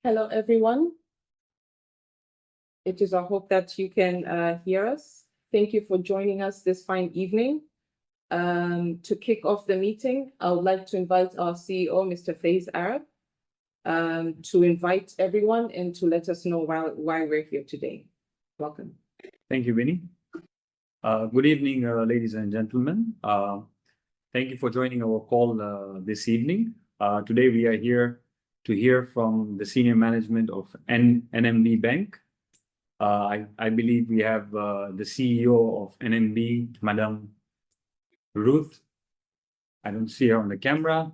Hello, everyone. It is our hope that you can hear us. Thank you for joining us this fine evening. To kick off the meeting, I would like to invite our CEO, Mr. Faiz Arab, to invite everyone and to let us know why we're here today. Welcome. Thank you, Winnie. Good evening, ladies and gentlemen. Thank you for joining our call this evening. Today we are here to hear from the senior management of NMB Bank. I believe we have the CEO of NMB, Madam Ruth. I don't see her on the camera,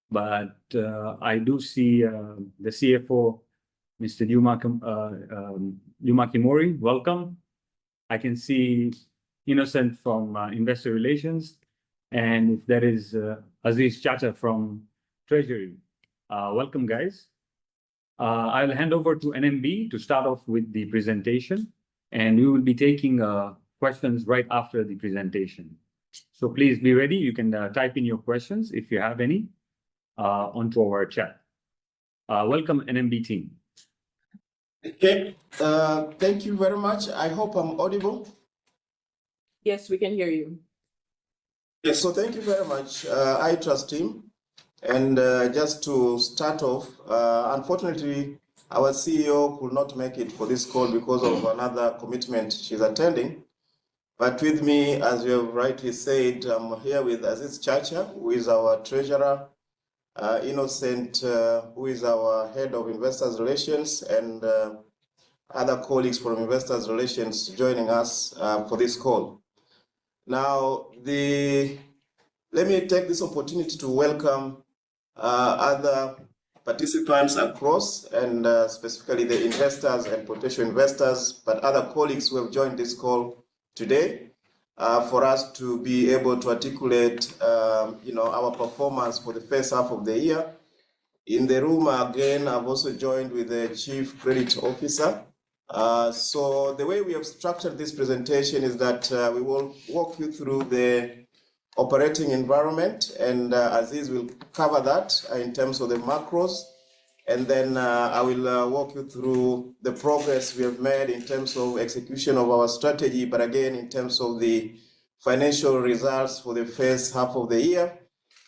but I do see the CFO, Mr. Juma Kimori. Welcome. I can see Innocent from Investor Relations, and if there is Aziz Chacha from Treasury. Welcome, guys. I'll hand over to NMB to start off with the presentation, and we will be taking questions right after the presentation. So please be ready. You can type in your questions if you have any onto our chat. Welcome, NMB team. Okay, thank you very much. I hope I'm audible. Yes, we can hear you. Yes, so thank you very much, I trust team. And just to start off, unfortunately, our CEO could not make it for this call because of another commitment she's attending. But with me, as you have rightly said, I'm here with Aziz Chacha, who is our treasurer, Innocent, who is our head of Investors Relations, and other colleagues from Investors Relations joining us for this call. Now, let me take this opportunity to welcome other participants across, and specifically the investors and potential investors, but other colleagues who have joined this call today for us to be able to articulate our performance for the first half of the year. In the room again, I've also joined with the Chief Credit Officer. So the way we have structured this presentation is that we will walk you through the operating environment, and Aziz will cover that in terms of the macros, and then I will walk you through the progress we have made in terms of execution of our strategy, but again in terms of the financial results for the first half of the year.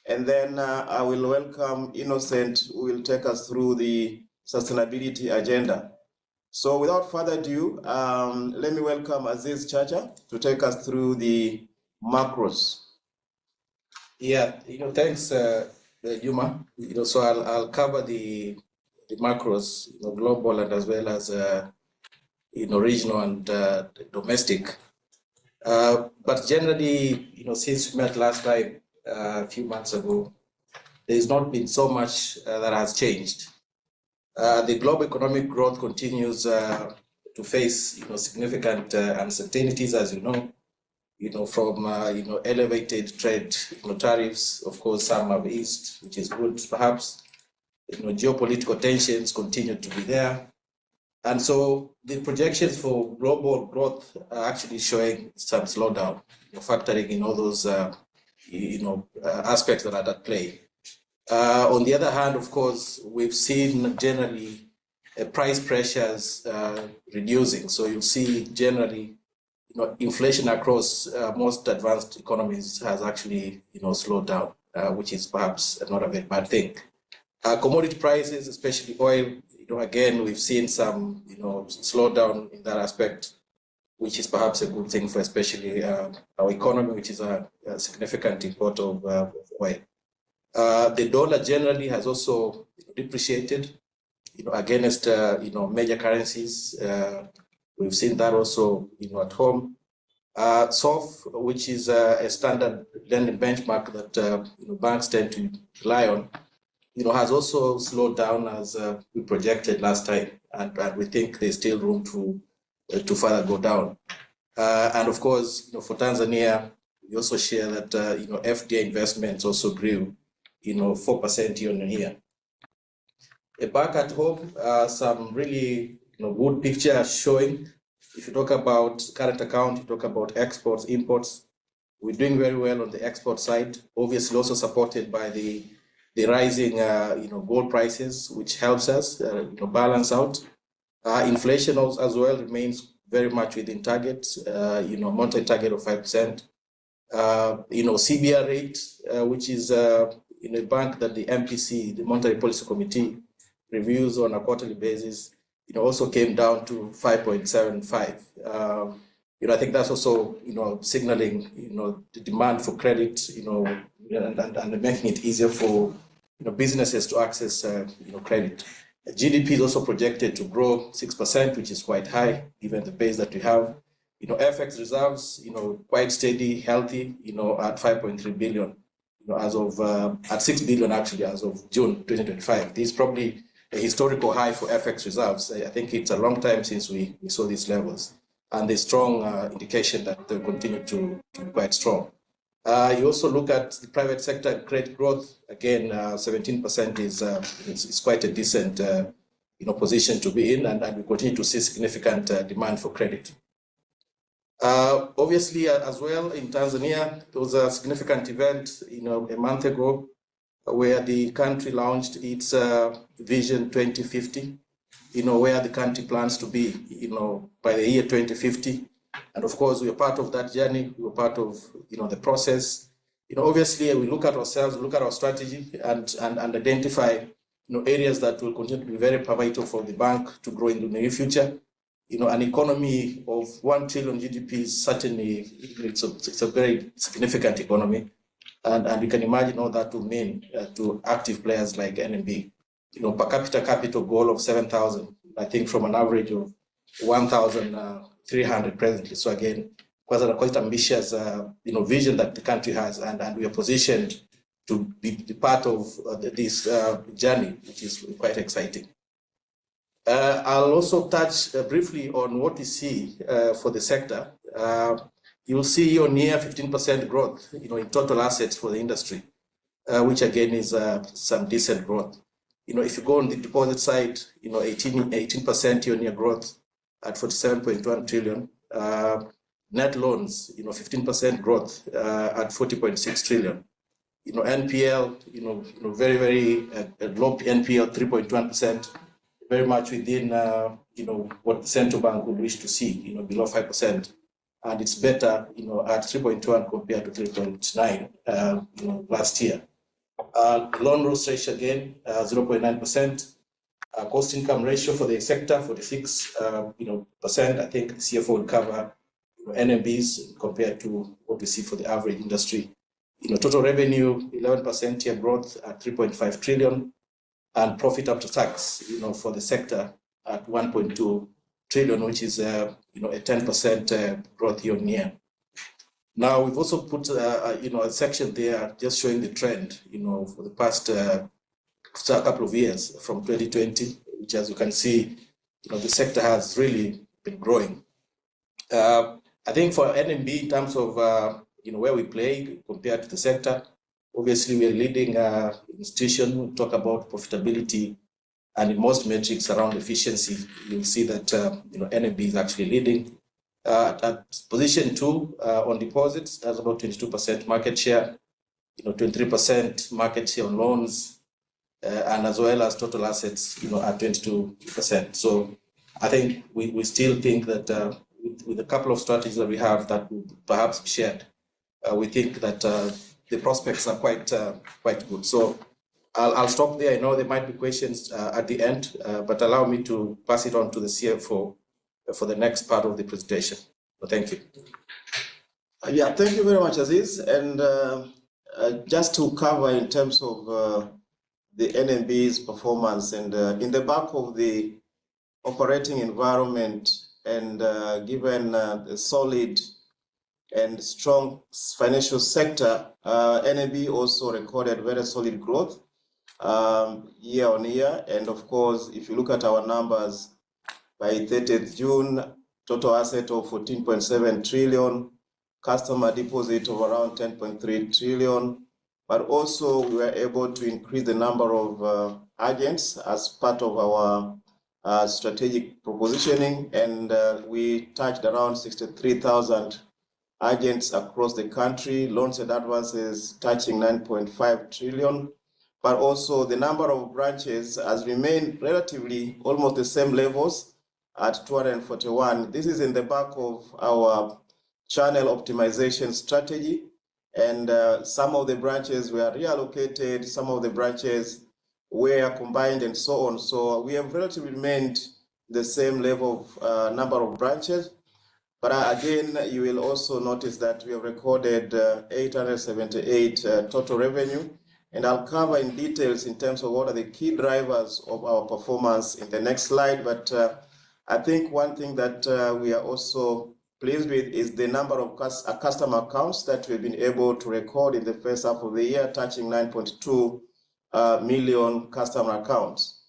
And then I will welcome Innocent, who will take us through the sustainability agenda. So without further ado, let me welcome Aziz Chacha to take us through the macros. Yeah, thanks, Juma. So I'll cover the macros, global and as well as regional and domestic. But generally, since we met last time a few months ago, there's not been so much that has changed. The global economic growth continues to face significant uncertainties, as you know. From elevated trade tariffs. Of course, some have eased, which is good, perhaps. Geopolitical tensions continue to be there, and so the projections for global growth are actually showing some slowdown, factoring in all those aspects that are at play. On the other hand, of course, we've seen generally price pressures reducing. So you'll see generally inflation across most advanced economies has actually, slowed down, which is perhaps not a very bad thing. Commodity prices, especially oil, again, we've seen some, slowdown in that aspect, which is perhaps a good thing for especially our economy, which is a significant importer of oil. The dollar generally has also depreciated, against, major currencies. We've seen that also, at home. SOF, which is a standard lending benchmark that banks tend to rely on, has also slowed down as we projected last time, and we think there's still room to further go down. And of course, for Tanzania, we also share that FDI investments also grew, 4% year on year. Back at home, some really good picture showing. If you talk about current account, you talk about exports, imports. We're doing very well on the export side, obviously also supported by the the rising gold prices, which helps us balance out. Inflation also as well remains very much within targets, monetary target of 5%. CBR rate, which is in a bank that the MPC, the Monetary Policy Committee, reviews on a quarterly basis, also came down to 5.75. I think that's also, signaling, the demand for credit, and making it easier for, businesses to access, credit. GDP is also projected to grow 6%, which is quite high, given the base that we have. FX reserves, quite steady, healthy, at 5.3 billion, as of, at 6 billion actually, as of June 2025. This is probably a historical high for FX reserves. I think it's a long time since we saw these levels, and a strong indication that they'll continue to be quite strong. You also look at the private sector credit growth. Again, 17% is quite a decent position to be in, and we continue to see significant demand for credit. Obviously, as well in Tanzania, there was a significant event, a month ago, where the country launched its Vision 2050, where the country plans to be, by the year 2050. And of course, we are part of that journey. We are part of, the process. Obviously, we look at ourselves, look at our strategy, and identify, areas that will continue to be very vital for the bank to grow in the near future. An economy of 1 trillion GDP is certainly, it's a very significant economy. And you can imagine all that will mean to active players like NMB. Per capita capital goal of 7,000, I think from an average of 1,300 presently. So again, quite ambitious, vision that the country has, and we are positioned to be part of this journey, which is quite exciting. I'll also touch briefly on what we see for the sector. You'll see your near 15% growth, in total assets for the industry, which again is some decent growth. If you go on the deposit side, 18% year-on-year growth at 47.1 trillion. Net loans, 15% growth at 40.6 trillion. NPL, very, very low NPL, 3.1%. Very much within, what the central bank would wish to see, below 5%. And it's better, at 3.1 compared to 3.9, last year. Loan loss ratio again, 0.9%. Cost income ratio for the sector, 46%. I think CFO will cover, NMBs compared to what we see for the average industry. Total revenue, 11% year growth at 3.5 trillion. And profit after tax, for the sector at 1.2 trillion, which is, a 10% growth year on year. Now, we've also put, a section there just showing the trend, for the past couple of years from 2020, which, as you can see, the sector has really been growing. I think for NMB, in terms of, where we play compared to the sector, obviously, we are leading institution. We talk about profitability, and in most metrics around efficiency, you'll see that NMB is actually leading. At position 2 on deposits, that's about 22% market share, 23% market share on loans, and as well as total assets, at 22%. So I think we still think that with a couple of strategies that we have that will perhaps be shared, we think that the prospects are quite good. So I'll stop there. I know there might be questions at the end, but allow me to pass it on to the CFO for the next part of the presentation. So thank you. Yeah, thank you very much, Aziz. And just to cover in terms of the NMB's performance, and in the back of the operating environment, and given the solid and strong financial sector, NMB also recorded very solid growth year on year. And of course, if you look at our numbers, by 30th June, total asset of 14.7 trillion, customer deposit of around 10.3 trillion. But also we were able to increase the number of agents as part of our strategic propositioning. And we touched around 63,000 agents across the country, loans and advances touching 9.5 trillion. but also the number of branches has remained relatively almost the same levels at 241. This is in the back of our channel optimization strategy, and some of the branches were reallocated, some of the branches were combined, and so on. So we have relatively remained the same level of number of branches. But again, you will also notice that we have recorded 878 total revenue, and I'll cover in details in terms of what are the key drivers of our performance in the next slide. But I think one thing that we are also pleased with is the number of customer accounts that we've been able to record in the first half of the year, touching 9.2 million customer accounts.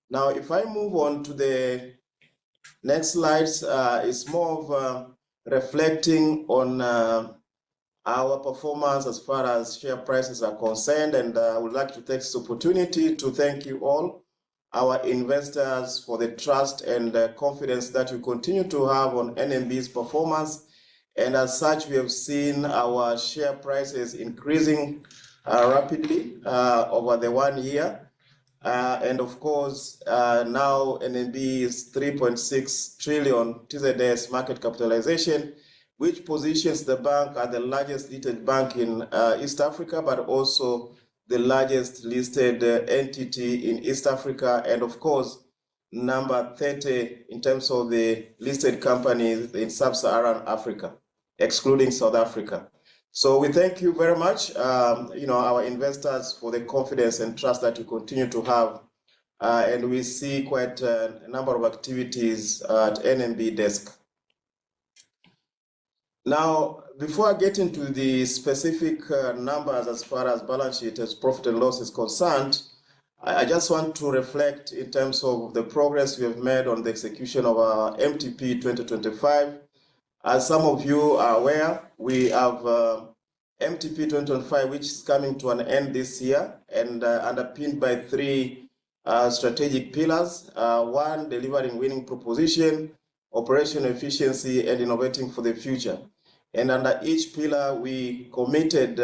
Now, if I move on to the next slide, is more of reflecting on our performance as far as share prices are concerned, and I would like to take this opportunity to thank you all, our investors, for the trust and confidence that you continue to have on NMB's performance. And as such, we have seen our share prices increasing rapidly over the 1 year. And of course, now NMB is 3.6 trillion TZS market capitalization, which positions the bank as the largest listed bank in East Africa, but also the largest listed entity in East Africa, and of course, number 30 in terms of the listed companies in Sub-Saharan Africa, excluding South Africa. So we thank you very much, our investors, for the confidence and trust that you continue to have. And we see quite a number of activities at NMB desk. Now, before I get into the specific numbers as far as balance sheet as profit and loss is concerned, I just want to reflect in terms of the progress we have made on the execution of our MTP 2025. As some of you are aware, we have MTP 2025, which is coming to an end this year, and underpinned by three strategic pillars. One, delivering winning proposition, operational efficiency, and innovating for the future. And under each pillar, we committed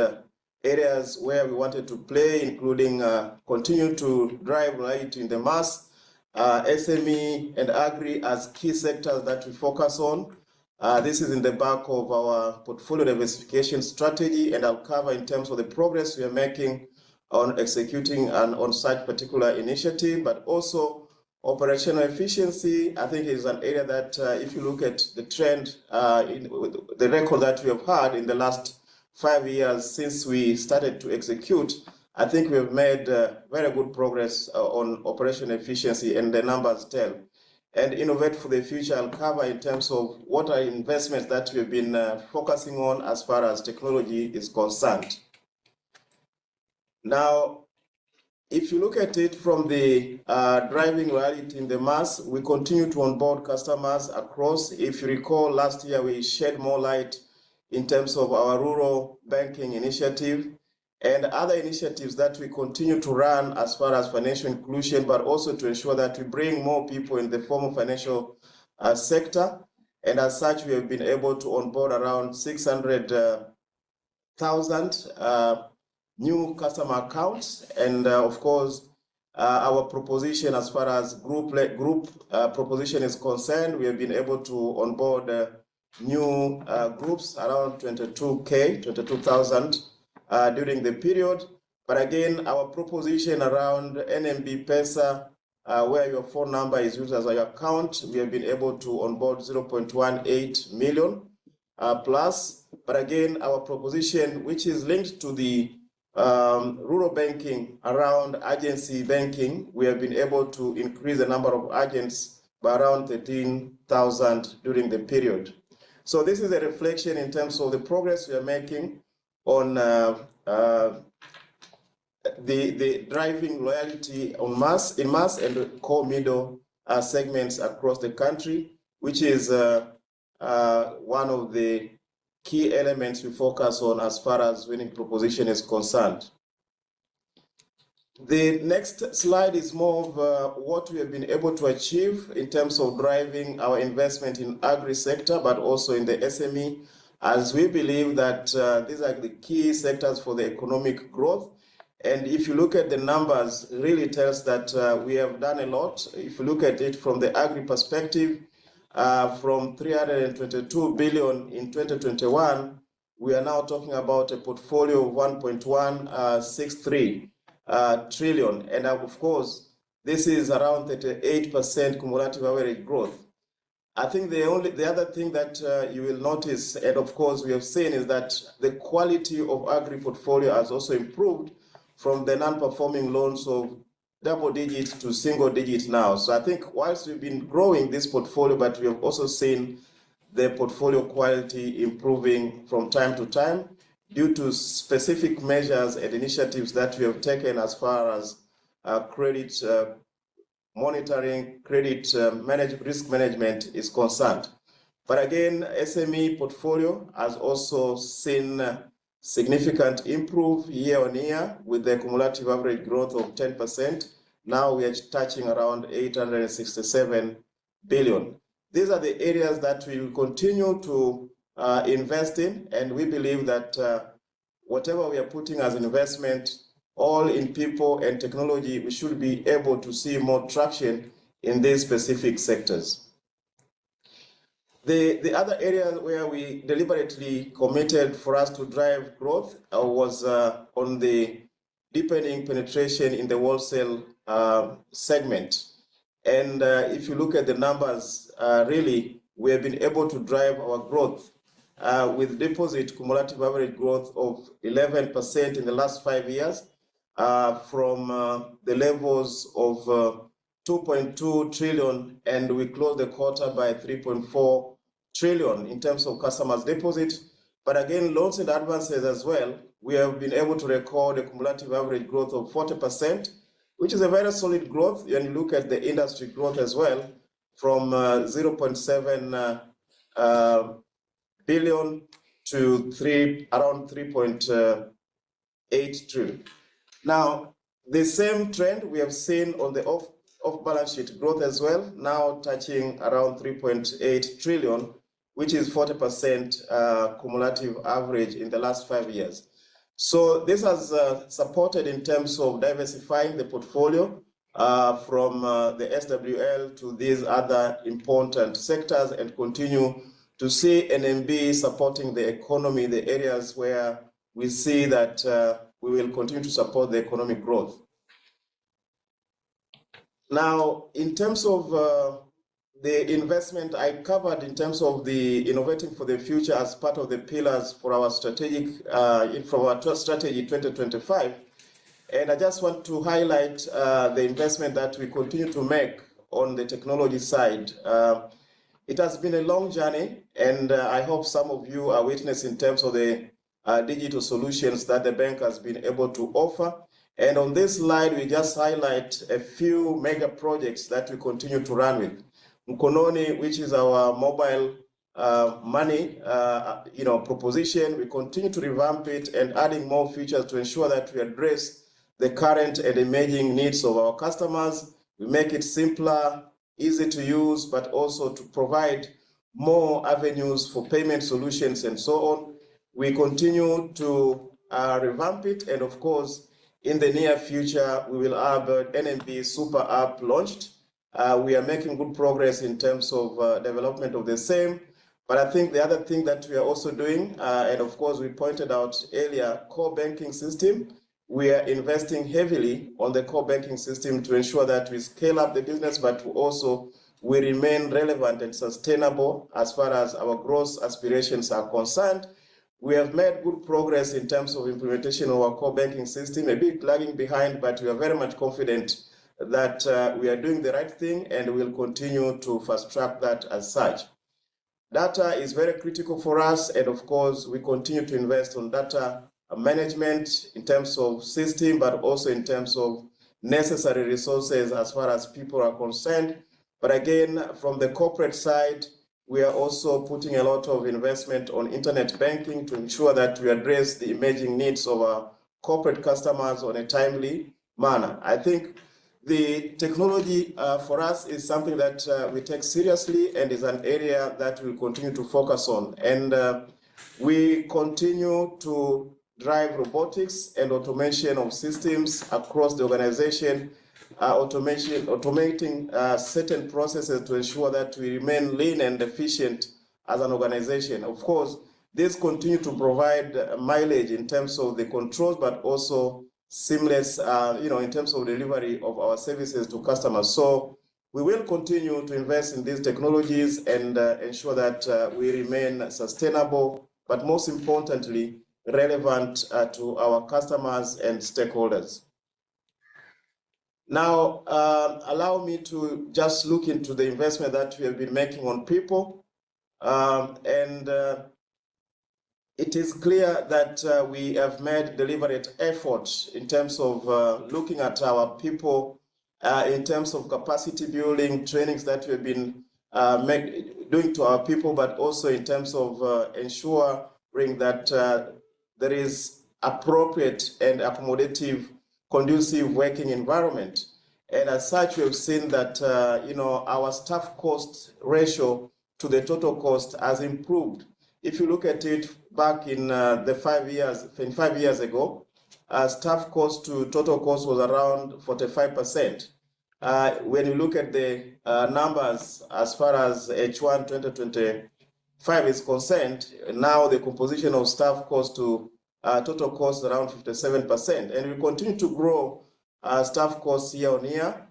areas where we wanted to play, including continue to drive loyalty in the mass, SME and agri as key sectors that we focus on. This is in the back of our portfolio diversification strategy, and I'll cover in terms of the progress we are making on executing and on such particular initiative, but also operational efficiency. I think is an area that if you look at the trend, the record that we have had in the last 5 years since we started to execute, I think we have made very good progress on operational efficiency, and the numbers tell. And innovate for the future, I'll cover in terms of what are investments that we've been focusing on as far as technology is concerned. Now, if you look at it from the driving loyalty in the mass, we continue to onboard customers across. If you recall, last year we shed more light in terms of our rural banking initiative and other initiatives that we continue to run as far as financial inclusion, but also to ensure that we bring more people in the formal financial sector. And as such, we have been able to onboard around 600,000 new customer accounts. And of course, our proposition as far as group proposition is concerned, we have been able to onboard new groups around 22,000 during the period. But again, our proposition around NMB Pesa, where your phone number is used as your account, we have been able to onboard 0.18 million plus. But again, our proposition, which is linked to the rural banking around agency banking, we have been able to increase the number of agents by around 13,000 during the period. So this is a reflection in terms of the progress we are making on the driving loyalty on mass and core middle segments across the country, which is one of the key elements we focus on as far as winning proposition is concerned. The next slide is more of what we have been able to achieve in terms of driving our investment in agri sector, but also in the SME, as we believe that these are the key sectors for the economic growth. And if you look at the numbers, it really tells that we have done a lot. If you look at it from the agri perspective, from 322 billion in 2021, we are now talking about a portfolio of 1.163 trillion. And of course, this is around 38% cumulative average growth. I think the other thing that you will notice, and of course we have seen, is that the quality of agri portfolio has also improved from the non-performing loans of double digits to single digits now. So I think whilst we've been growing this portfolio, but we have also seen the portfolio quality improving from time to time due to specific measures and initiatives that we have taken as far as credit monitoring, credit risk management is concerned. But again, SME portfolio has also seen significant improve year on year with the cumulative average growth of 10%. Now we are touching around 867 billion. These are the areas that we will continue to invest in, and we believe that whatever we are putting as investment, all in people and technology, we should be able to see more traction in these specific sectors. The other area where we deliberately committed for us to drive growth was on the deepening penetration in the wholesale segment. And if you look at the numbers, really, we have been able to drive our growth with deposit cumulative average growth of 11% in the last 5 years, from the levels of 2.2 trillion, and we closed the quarter by 3.4 trillion in terms of customers' deposit. But again, loans and advances as well, we have been able to record a cumulative average growth of 40%, which is a very solid growth when you look at the industry growth as well, from 0.7 billion to around 3.8 trillion. Now, the same trend we have seen on the off-balance sheet growth as well, now touching around 3.8 trillion, which is 40% cumulative average in the last 5 years. So this has supported in terms of diversifying the portfolio from the SWL to these other important sectors, and continue to see NMB supporting the economy, the areas where we see that we will continue to support the economic growth. Now, in terms of the investment I covered in terms of the innovating for the future as part of the pillars for our strategic, from our strategy 2025. And I just want to highlight the investment that we continue to make on the technology side. It has been a long journey, and I hope some of you are witness in terms of the digital solutions that the bank has been able to offer. And on this slide, we just highlight a few mega projects that we continue to run with. Mkononi, which is our mobile money proposition, we continue to revamp it and adding more features to ensure that we address the current and emerging needs of our customers. We make it simpler, easy to use, but also to provide more avenues for payment solutions and so on. We continue to revamp it, and of course, in the near future, we will have an NMB super app launched. We are making good progress in terms of development of the same. But I think the other thing that we are also doing, and of course we pointed out earlier, core banking system. We are investing heavily on the core banking system to ensure that we scale up the business, but also we remain relevant and sustainable as far as our growth aspirations are concerned. We have made good progress in terms of implementation of our core banking system, a bit lagging behind, but we are very much confident that we are doing the right thing, and we will continue to fast track that as such. Data is very critical for us, and of course, we continue to invest on data management in terms of system, but also in terms of necessary resources as far as people are concerned. But again, from the corporate side, we are also putting a lot of investment on internet banking to ensure that we address the emerging needs of our corporate customers on a timely manner. I think the technology for us is something that we take seriously and is an area that we'll continue to focus on. And we continue to drive robotics and automation of systems across the organization, automating certain processes to ensure that we remain lean and efficient as an organization. Of course, this continue to provide mileage in terms of the controls, but also seamless, in terms of delivery of our services to customers. So we will continue to invest in these technologies and ensure that we remain sustainable, but most importantly, relevant to our customers and stakeholders. Now, allow me to just look into the investment that we have been making on people. It is clear that we have made deliberate efforts in terms of looking at our people, in terms of capacity building, trainings that we have been doing to our people, but also in terms of ensuring that there is appropriate and accommodative, conducive working environment. And as such, we have seen that our staff cost ratio to the total cost has improved. If you look at it back in 5 years ago, staff cost to total cost was around 45%. When you look at the numbers as far as H1 2025 is concerned, now the composition of staff cost to total cost is around 57%. And we continue to grow staff costs year on year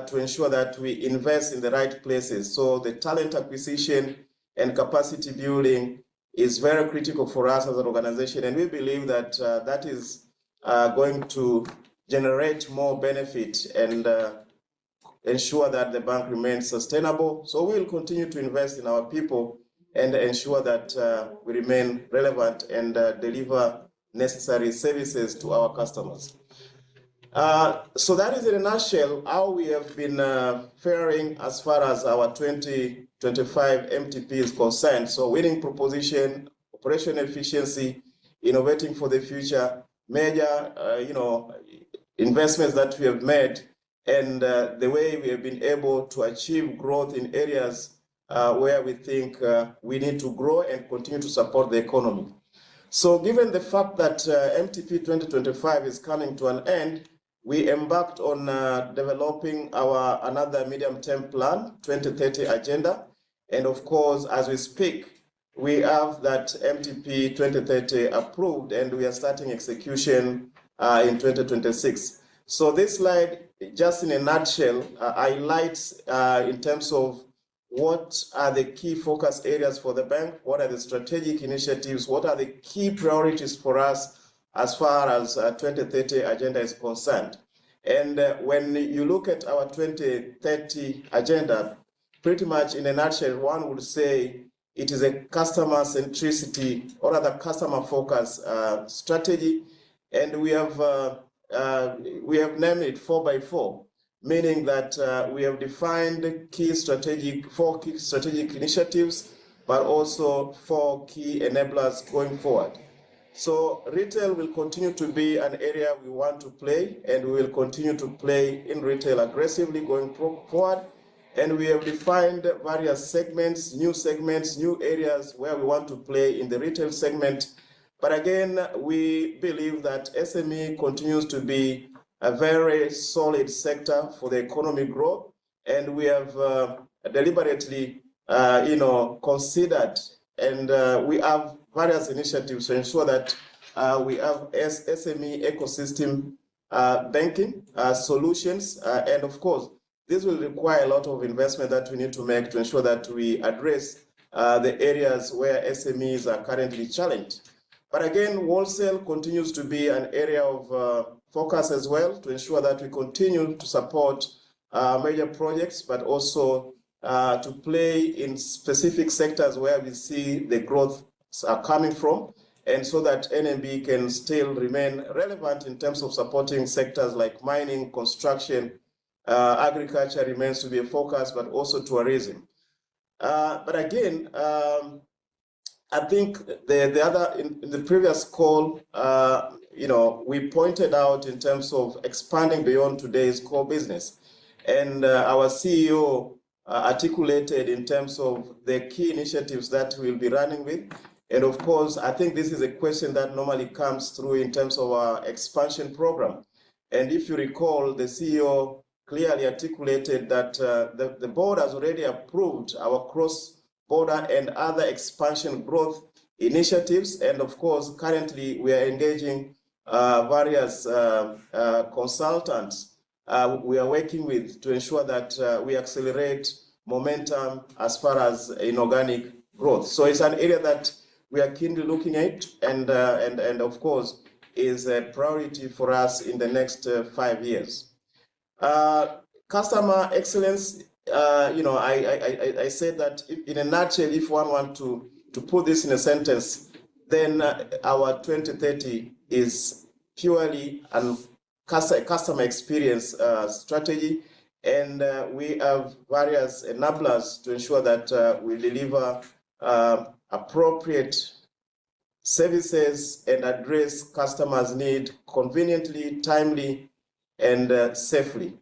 to ensure that we invest in the right places. So the talent acquisition and capacity building is very critical for us as an organization, and we believe that that is going to generate more benefit and ensure that the bank remains sustainable. So we will continue to invest in our people and ensure that we remain relevant and deliver necessary services to our customers. So that is in a nutshell how we have been faring as far as our 2025 MTP is concerned. So winning proposition, operational efficiency, innovating for the future, major investments that we have made, and the way we have been able to achieve growth in areas where we think we need to grow and continue to support the economy. So given the fact that MTP 2025 is coming to an end, we embarked on developing our another medium-term plan, 2030 agenda. And of course, as we speak, we have that MTP 2030 approved, and we are starting execution in 2026. So this slide, just in a nutshell, highlights in terms of what are the key focus areas for the bank, what are the strategic initiatives, what are the key priorities for us as far as 2030 agenda is concerned. And when you look at our 2030 agenda, pretty much in a nutshell, one would say it is a customer centricity or rather customer focus strategy. And we have named it 4x4, meaning that we have defined four key strategic initiatives, but also 4 key enablers going forward. So retail will continue to be an area we want to play, and we will continue to play in retail aggressively going forward. And we have defined various segments, new areas where we want to play in the retail segment. But again, we believe that SME continues to be a very solid sector for the economic growth. And we have deliberately, considered, and we have various initiatives to ensure that we have SME ecosystem banking solutions. And of course, this will require a lot of investment that we need to make to ensure that we address the areas where SMEs are currently challenged. But again, wholesale continues to be an area of focus as well to ensure that we continue to support major projects, but also to play in specific sectors where we see the growth are coming from, and so that NMB can still remain relevant in terms of supporting sectors like mining, construction, agriculture remains to be a focus, but also tourism. But again, I think the other in the previous call, we pointed out in terms of expanding beyond today's core business, and our CEO articulated in terms of the key initiatives that we'll be running with. And of course, I think this is a question that normally comes through in terms of our expansion program. And if you recall, the CEO clearly articulated that the board has already approved our cross-border and other expansion growth initiatives. And of course, currently we are engaging various consultants we are working with to ensure that we accelerate momentum as far as inorganic growth. So it's an area that we are keenly looking at, and of course is a priority for us in the next 5 years. Customer excellence, I said that in a nutshell, if one wants to put this in a sentence, then our 2030 is purely a customer experience strategy, and we have various enablers to ensure that we deliver appropriate services and address customers' need conveniently, timely, and safely.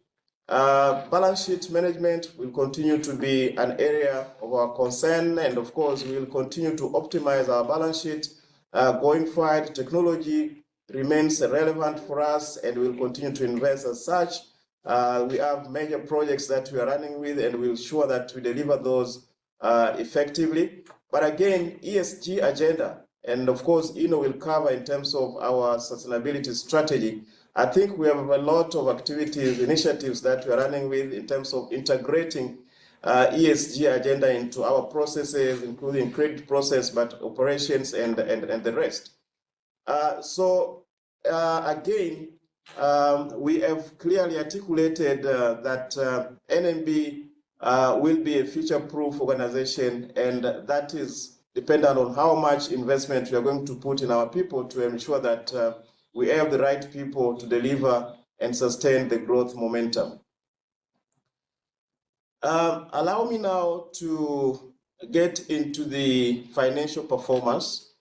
Balance sheet management will continue to be an area of our concern, and of course, we will continue to optimize our balance sheet going forward. Technology remains relevant for us, and we will continue to invest as such. We have major projects that we are running with, and we'll ensure that we deliver those effectively. But again, ESG agenda, and of course, will cover in terms of our sustainability strategy. I think we have a lot of activities, initiatives that we are running with in terms of integrating ESG agenda into our processes, including credit process, but operations and the rest. Again, we have clearly articulated that NMB will be a future-proof organization, and that is dependent on how much investment we are going to put in our people to ensure that we have the right people to deliver and sustain the growth momentum. Allow me now to get into the financial performance.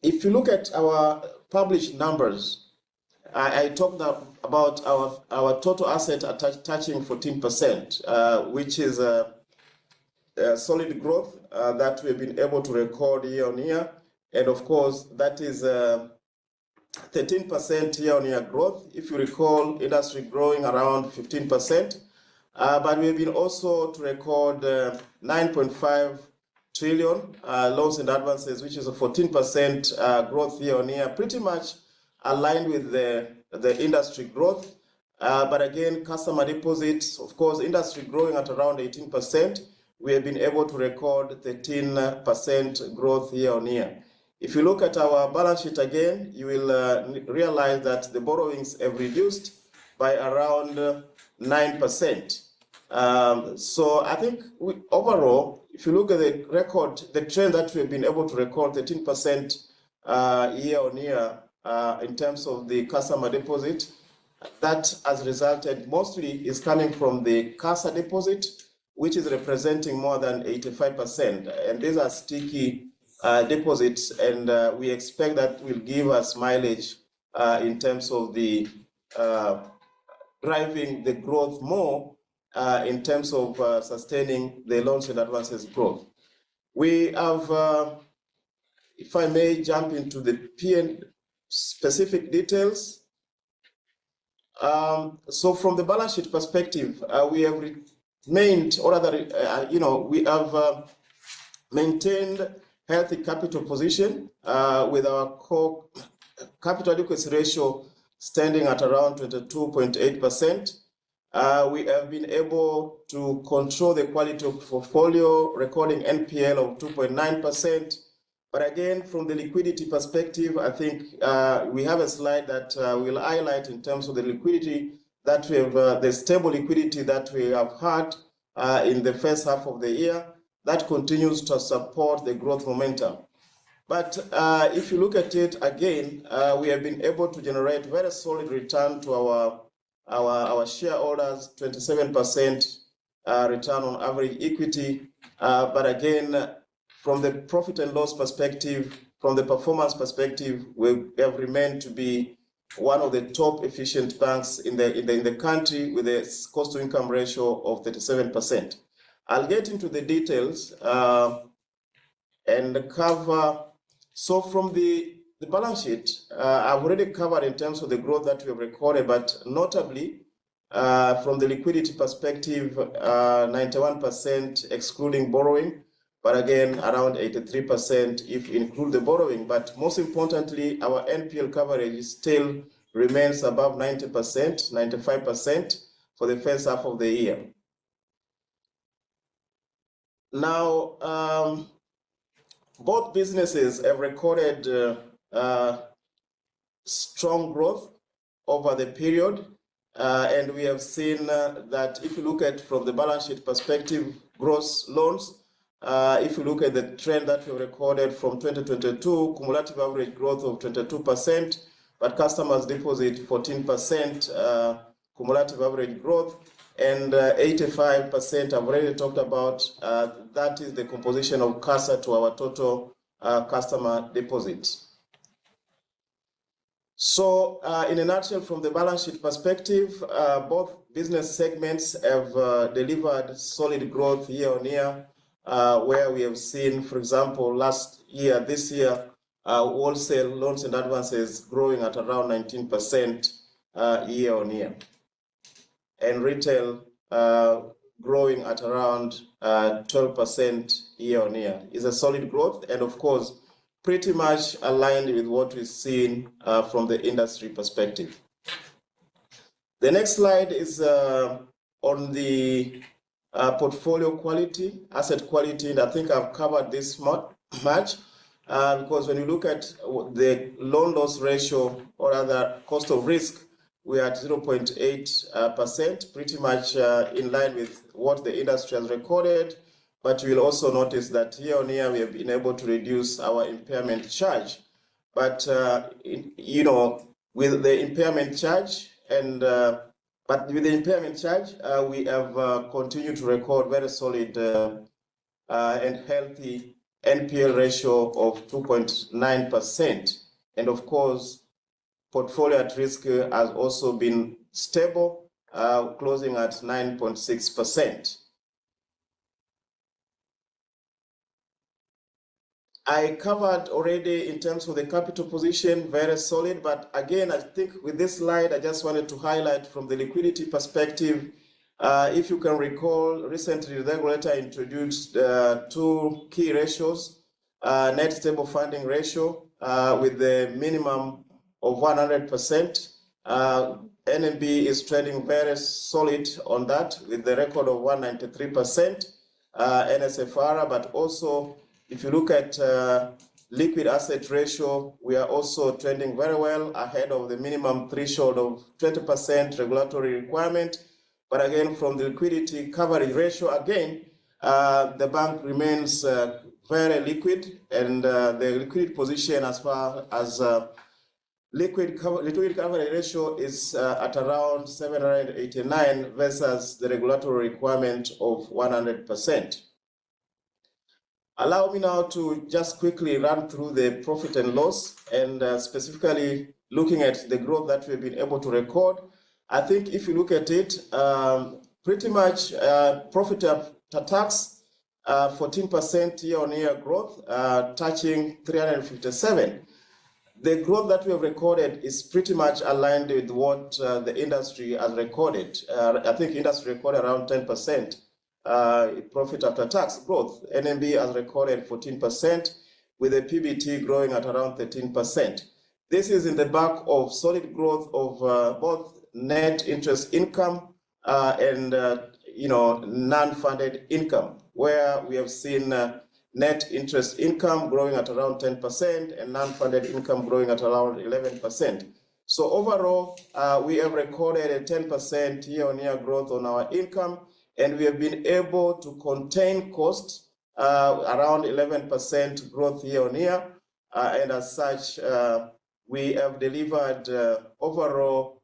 If you look at our published numbers, I talked about our total asset touching 14%, which is a solid growth that we've been able to record year on year. And of course, that is 13% year-on-year growth. If you recall, industry growing around 15%, but we've been also to record 9.5 trillion loans and advances, which is a 14% growth year-on-year, pretty much aligned with the industry growth. But again, customer deposits, of course, industry growing at around 18%. We have been able to record 13% growth year-on-year. If you look at our balance sheet again, you will realize that the borrowings have reduced by around 9%. So I think overall, if you look at the record, the trend that we've been able to record 13% year-on-year in terms of the customer deposit, that has resulted mostly is coming from the CASA deposit, which is representing more than 85%. And these are sticky deposits, and we expect that will give us mileage in terms of the driving the growth more in terms of sustaining the loans and advances growth. We have, if I may jump into the PN specific details. So from the balance sheet perspective, we have remained, or rather, we have maintained healthy capital position with our core capital adequacy ratio standing at around 22.8%. We have been able to control the quality of portfolio, recording NPL of 2.9%. But again, from the liquidity perspective, I think we have a slide that will highlight in terms of the liquidity that we have, the stable liquidity that we have had in the first half of the year. That continues to support the growth momentum. But if you look at it again, we have been able to generate very solid return to our shareholders, 27% return on average equity. But again, from the profit and loss perspective, from the performance perspective, we have remained to be one of the top efficient banks in the country with a cost-to-income ratio of 37%. I'll get into the details and cover. So from the balance sheet, I've already covered in terms of the growth that we have recorded, but notably from the liquidity perspective, 91% excluding borrowing, but again, around 83% if you include the borrowing. But most importantly, our NPL coverage still remains above 90%, 95% for the first half of the year. Now, both businesses have recorded strong growth over the period. And we have seen that if you look at from the balance sheet perspective, gross loans, if you look at the trend that we recorded from 2022, cumulative average growth of 22%, but customers deposit 14% cumulative average growth, and 85% I've already talked about. That is the composition of CASA to our total customer deposits. So in a nutshell, from the balance sheet perspective, both business segments have delivered solid growth year on year, where we have seen, for example, this year, wholesale loans and advances growing at around 19% year on year, and retail growing at around 12% year on year. Is a solid growth, and of course, pretty much aligned with what we've seen from the industry perspective. The next slide is on the portfolio quality, asset quality, and I think I've covered this much because when you look at the loan loss ratio or other cost of risk, we are at 0.8%, pretty much in line with what the industry has recorded. But you'll also notice that year on year, we have been able to reduce our impairment charge. But, with the impairment charge we have continued to record very solid and healthy NPL ratio of 2.9%. And of course, portfolio at risk has also been stable, closing at 9.6%. I covered already in terms of the capital position, very solid. But again, I think with this slide, I just wanted to highlight from the liquidity perspective. If you can recall, recently the regulator introduced two key ratios, net stable funding ratio with the minimum of 100%. NMB is trading very solid on that with the record of 193% NSFR, but also if you look at liquid asset ratio, we are also trending very well ahead of the minimum threshold of 20% regulatory requirement. But again, from the liquidity coverage ratio, again, the bank remains very liquid, and the liquid position as far as liquid coverage ratio is at around 789 versus the regulatory requirement of 100%. Allow me now to just quickly run through the profit and loss, and specifically looking at the growth that we've been able to record. I think if you look at it, pretty much profit after tax, 14% year-on-year growth, touching 357. The growth that we have recorded is pretty much aligned with what the industry has recorded. I think industry recorded around 10%. Profit after tax growth. NMB has recorded 14%, with the PBT growing at around 13%. This is in the back of solid growth of both net interest income and non-funded income, where we have seen net interest income growing at around 10% and non-funded income growing at around 11%. So overall, we have recorded a 10% year-on-year growth on our income, and we have been able to contain costs around 11% growth year-on-year. And as such, we have delivered overall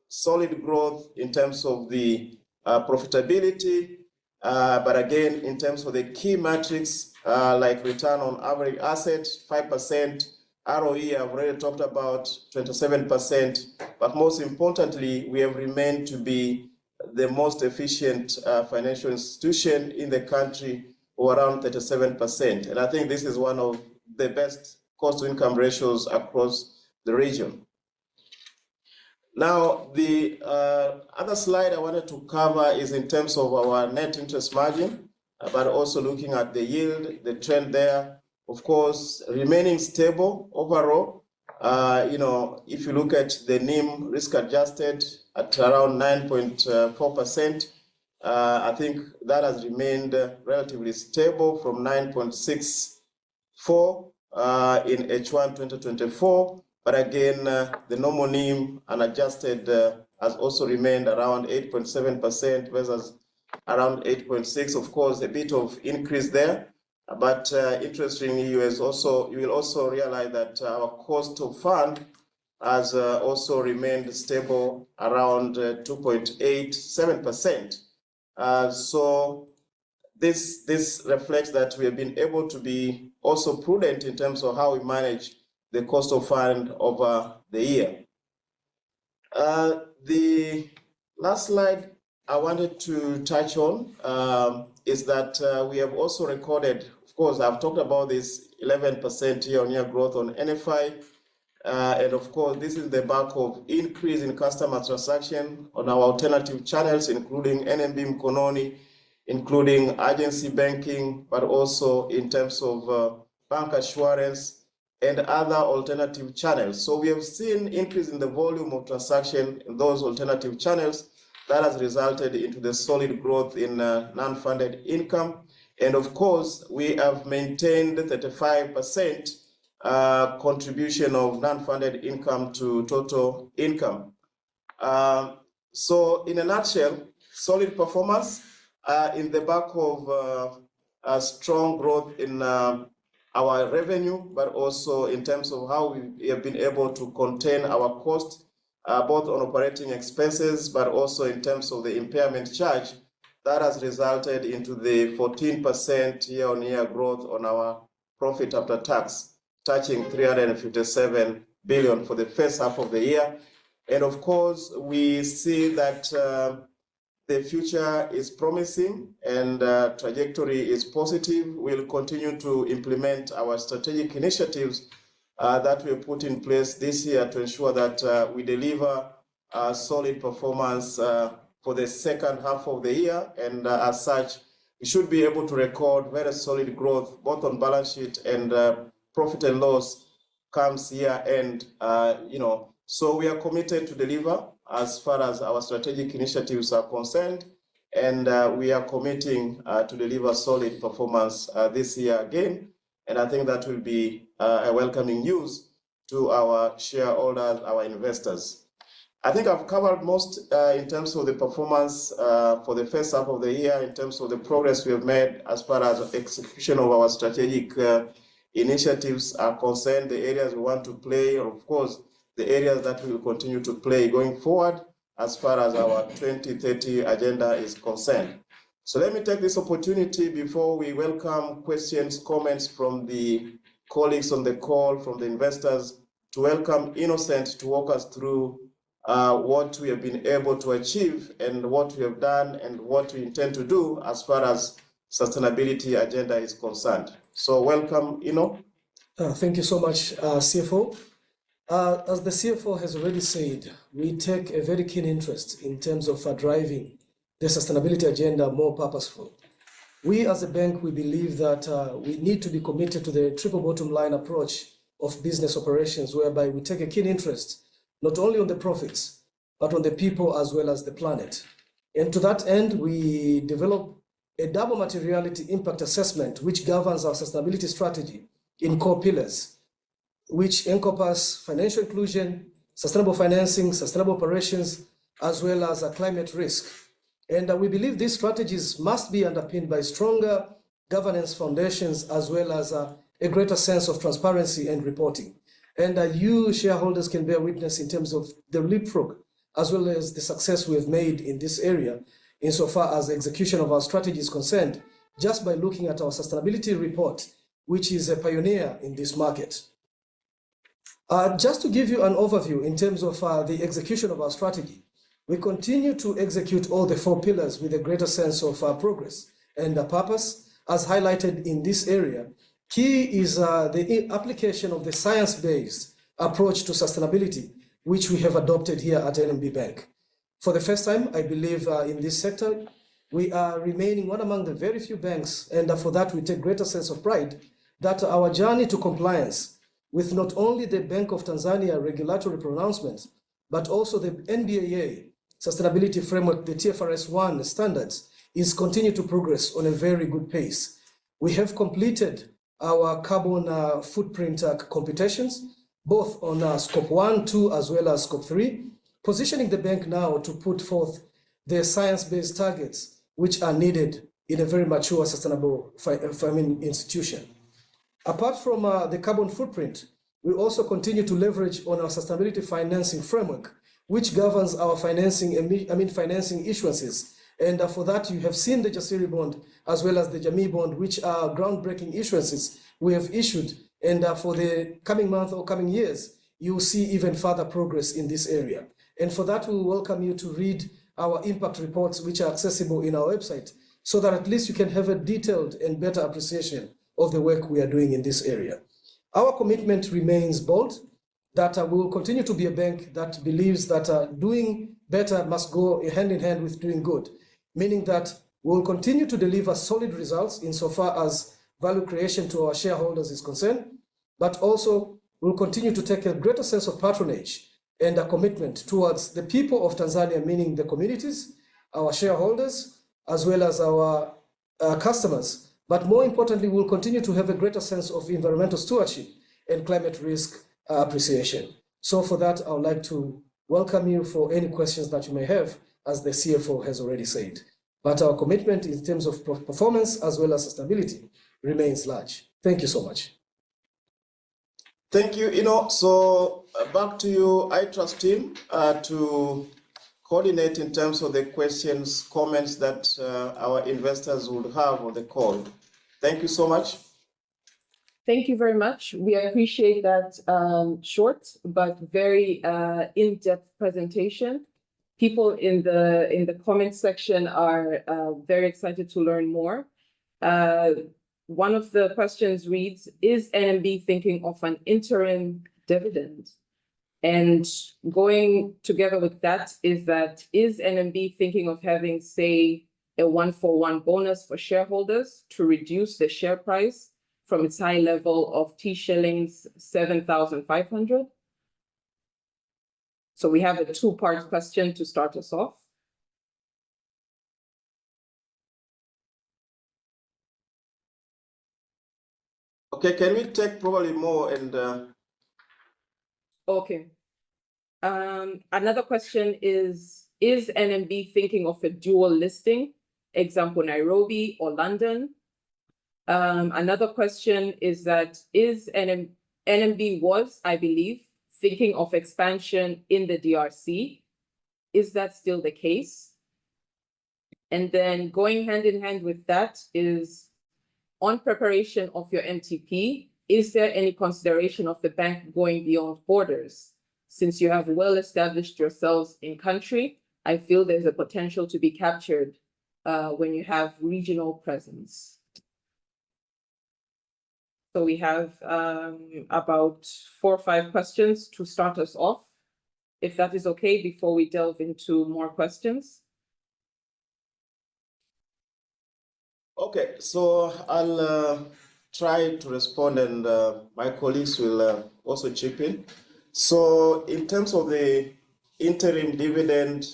solid growth in terms of the profitability. But again, in terms of the key metrics like return on average asset, 5% ROE, I've already talked about 27%, but most importantly, we have remained to be the most efficient financial institution in the country, or around 37%. And I think this is one of the best cost-to-income ratios across the region. Now, the other slide I wanted to cover is in terms of our net interest margin, but also looking at the yield, the trend there, of course, remaining stable overall. If you look at the NIM risk adjusted at around 9.4%, I think that has remained relatively stable from 9.64 in H1 2024. But again, the normal NIM unadjusted has also remained around 8.7% versus around 8.6. Of course, a bit of increase there. But interestingly, you will also realize that our cost of fund has also remained stable around 2.87%. So this reflects that we have been able to be also prudent in terms of how we manage the cost of fund over the year. The last slide I wanted to touch on is that we have also recorded, of course, I've talked about this 11% year-on-year growth on NFI. And of course, this is the back of increase in customer transaction on our alternative channels, including NMB Mkononi, including agency banking, but also in terms of bank assurance and other alternative channels. So we have seen increase in the volume of transaction in those alternative channels that has resulted into the solid growth in non-funded income. And of course, we have maintained 35% contribution of non-funded income to total income. So in a nutshell, solid performance in the back of a strong growth in our revenue, but also in terms of how we have been able to contain our cost, both on operating expenses, but also in terms of the impairment charge. That has resulted into the 14% year-on-year growth on our profit after tax, touching 357 billion for the first half of the year. And of course, we see that the future is promising and trajectory is positive. We'll continue to implement our strategic initiatives that we put in place this year to ensure that we deliver a solid performance for the second half of the year. And as such, we should be able to record very solid growth, both on balance sheet and profit and loss comes year end. So we are committed to deliver as far as our strategic initiatives are concerned, and we are committing to deliver solid performance this year again. And I think that will be a welcoming news to our shareholders, our investors. I think I've covered most in terms of the performance for the first half of the year, in terms of the progress we have made as far as execution of our strategic initiatives are concerned, the areas we want to play, and of course, the areas that we will continue to play going forward as far as our 2030 agenda is concerned. So let me take this opportunity before we welcome questions, comments from the colleagues on the call, from the investors, to welcome Innocent to walk us through what we have been able to achieve and what we have done and what we intend to do as far as sustainability agenda is concerned. So welcome, Inno. Thank you so much, CFO. As the CFO has already said, we take a very keen interest in terms of driving the sustainability agenda more purposeful. We as a bank, we believe that we need to be committed to the triple bottom line approach of business operations, whereby we take a keen interest not only on the profits, but on the people as well as the planet. And to that end, we develop a double materiality impact assessment, which governs our sustainability strategy in core pillars, which encompass financial inclusion, sustainable financing, sustainable operations, as well as climate risk. And we believe these strategies must be underpinned by stronger governance foundations, as well as a greater sense of transparency and reporting. And you shareholders can bear witness in terms of the leapfrog, as well as the success we have made in this area, insofar as the execution of our strategy is concerned, just by looking at our sustainability report, which is a pioneer in this market. Just to give you an overview in terms of the execution of our strategy, we continue to execute all the 4 pillars with a greater sense of progress and purpose, as highlighted in this area. Key is the application of the science-based approach to sustainability, which we have adopted here at NMB Bank. For the first time, I believe in this sector, we are remaining one among the very few banks, and for that we take greater sense of pride that our journey to compliance with not only the Bank of Tanzania regulatory pronouncements, but also the NBAA sustainability framework, the TFRS1 standards, is continue to progress on a very good pace. We have completed our carbon footprint computations, both on scope 1, 2, as well as scope 3, positioning the bank now to put forth the science-based targets which are needed in a very mature, sustainable farming institution. Apart from the carbon footprint, we also continue to leverage on our sustainability financing framework, which governs our financing issuances. And for that, you have seen the Jasiri bond as well as the Jamii bond, which are groundbreaking issuances we have issued. And for the coming month or coming years, you will see even further progress in this area. And for that, we will welcome you to read our impact reports, which are accessible in our website, so that at least you can have a detailed and better appreciation of the work we are doing in this area. Our commitment remains bold, that we will continue to be a bank that believes that doing better must go hand in hand with doing good, meaning that we will continue to deliver solid results insofar as value creation to our shareholders is concerned, but also we'll continue to take a greater sense of patronage and a commitment towards the people of Tanzania, meaning the communities, our shareholders, as well as our customers. But more importantly, we'll continue to have a greater sense of environmental stewardship and climate risk appreciation. So for that, I would like to welcome you for any questions that you may have, as the CFO has already said. But our commitment in terms of performance as well as sustainability remains large. Thank you so much. Thank you. So back to you, iTrust team, to coordinate in terms of the questions, comments that our investors would have on the call. Thank you so much. Thank you very much. We appreciate that short but very in-depth presentation. People in the comment section are very excited to learn more. One of the questions reads, is NMB thinking of an interim dividend? And going together with that, is NMB thinking of having, say, a 1-for-1 bonus for shareholders to reduce the share price from its high level of shillings 7,500? So we have a 2-part question to start us off. Okay, can we take probably more and... Okay. Another question is NMB thinking of a dual listing, example, Nairobi or London? Another question is that NMB was, I believe, thinking of expansion in the DRC. Is that still the case? And then going hand in hand with that is, on preparation of your MTP, is there any consideration of the bank going beyond borders? Since you have well established yourselves in country, I feel there's a potential to be captured when you have regional presence. So we have about 4 or 5 questions to start us off, if that is okay, before we delve into more questions. Okay, so I'll try to respond, and my colleagues will also chip in. So in terms of the interim dividend,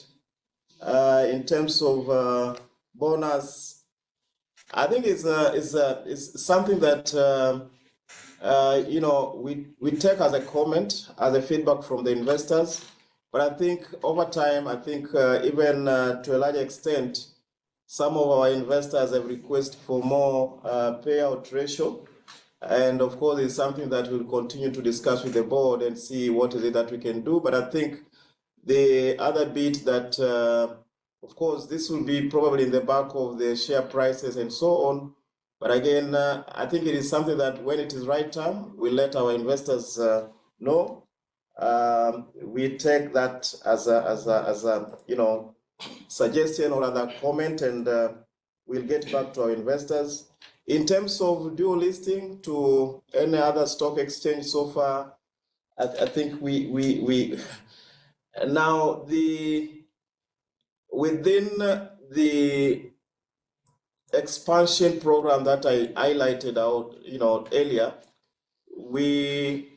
in terms of bonus, I think it's something that we take as a comment, as a feedback from the investors. But I think over time, even to a large extent, some of our investors have requested for more payout ratio. And of course, it's something that we'll continue to discuss with the board and see what is it that we can do. But I think the other bit that, of course, this will be probably in the back of the share prices and so on. But again, I think it is something that when it is right time, we'll let our investors No. We take that as a suggestion or other comment, and we'll get back to our investors. In terms of dual listing to any other stock exchange so far, I think we now within the expansion program that I highlighted out, earlier, we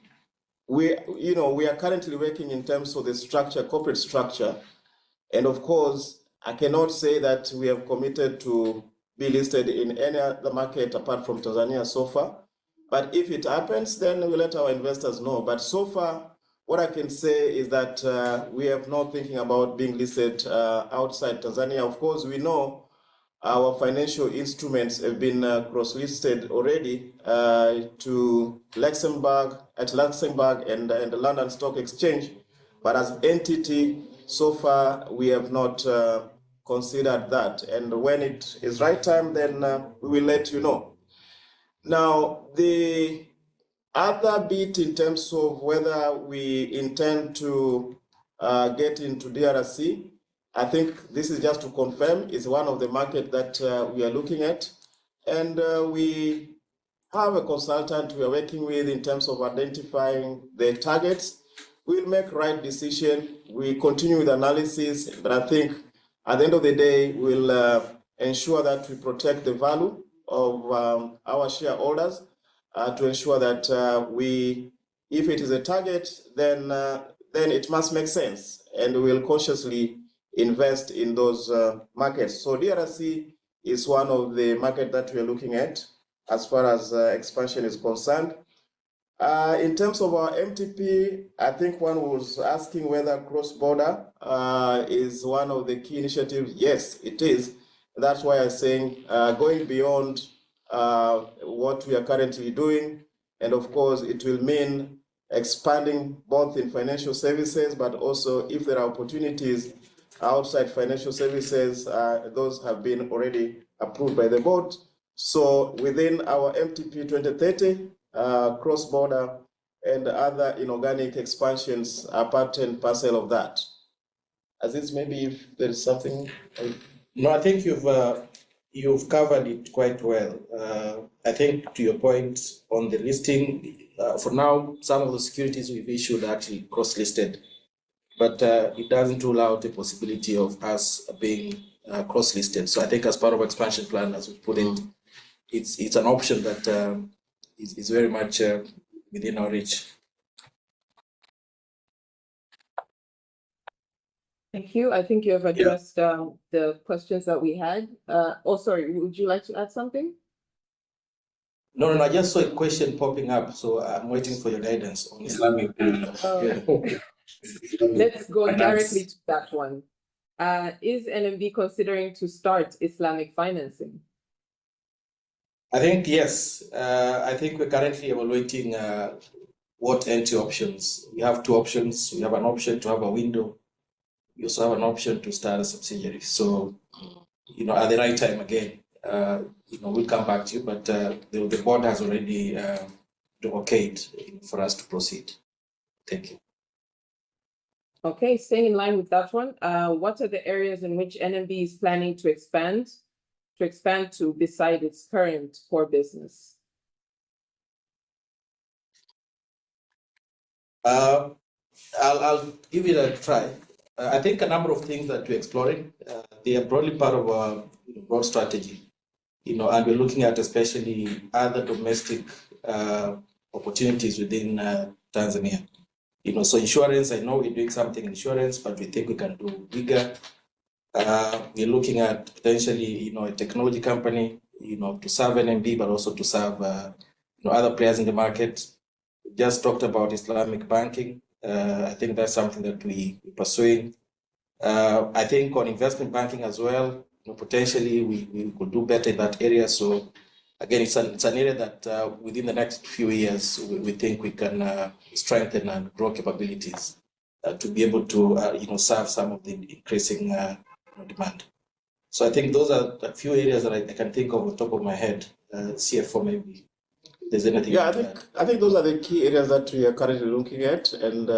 are currently working in terms of the structure, corporate structure, and of course, I cannot say that we have committed to be listed in any other market apart from Tanzania so far. But if it happens, then we'll let our investors know. But so far, what I can say is that we have not thinking about being listed outside Tanzania. Of course, we know our financial instruments have been cross-listed already to Luxembourg and the London Stock Exchange. But as entity, so far, we have not considered that. And when it is right time, then we will let you know. Now, the other bit in terms of whether we intend to get into DRC, I think this is just to confirm, is one of the market that we are looking at. And we have a consultant we are working with in terms of identifying the targets. We'll make right decision. We continue with analysis, but I think at the end of the day, we'll ensure that we protect the value of our shareholders to ensure that if it is a target, then it must make sense, and we'll cautiously invest in those markets. So DRC is one of the markets that we're looking at as far as expansion is concerned. In terms of our MTP, I think one was asking whether cross-border is one of the key initiatives. Yes, it is. That's why I'm saying going beyond what we are currently doing, and of course it will mean expanding both in financial services, but also if there are opportunities outside financial services, those have been already approved by the board. So within our MTP 2030, cross-border and other inorganic expansions are part and parcel of that. Aziz, maybe if there is something. No, I think you've covered it quite well. I think to your point on the listing, for now, some of the securities we've issued are actually cross-listed, but it doesn't rule out the possibility of us being cross-listed. So I think as part of expansion plan, as we put it, it's an option that is very much within our reach. Thank you. I think you have addressed the questions that we had. Sorry, would you like to add something? No, I just saw a question popping up, so I'm waiting for your guidance on Islamic. Let's go directly to that one. Is NMB considering to start Islamic financing? I think yes. I think we're currently evaluating what entry options. We have two options. We have an option to have a window. We also have an option to start a subsidiary. So, at the right time again, we'll come back to you, but the board has already okayed for us to proceed. Thank you. Okay, staying in line with that one, what are the areas in which NMB is planning to expand to beside its current core business? I'll give it a try. I think a number of things that we're exploring, they are broadly part of our broad strategy, and we're looking at especially other domestic opportunities within Tanzania. So insurance, I know we're doing something in insurance, but we think we can do bigger. We're looking at potentially, a technology company, to serve NMB, but also to serve, other players in the market. We just talked about Islamic banking. I think that's something that we're pursuing. I think on investment banking as well, potentially we could do better in that area. So again, it's an area that within the next few years, we think we can strengthen and grow capabilities to be able to serve some of the increasing demand. So I think those are a few areas that I can think of on top of my head. CFO maybe there's anything. Yeah, you want to add. I think those are the key areas that we are currently looking at, and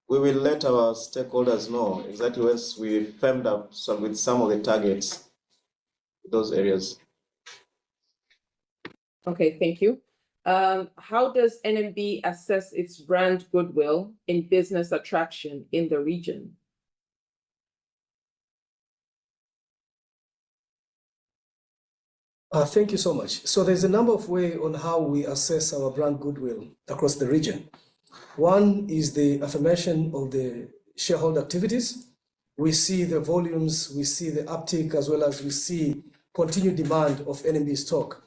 we will let our stakeholders know exactly once we firmed up with some of the targets, those areas. Okay, thank you. How does NMB assess its brand goodwill in business attraction in the region? Thank you so much. So there's a number of ways on how we assess our brand goodwill across the region. One is the affirmation of the shareholder activities. We see the volumes, we see the uptick, as well as we see continued demand of NMB stock,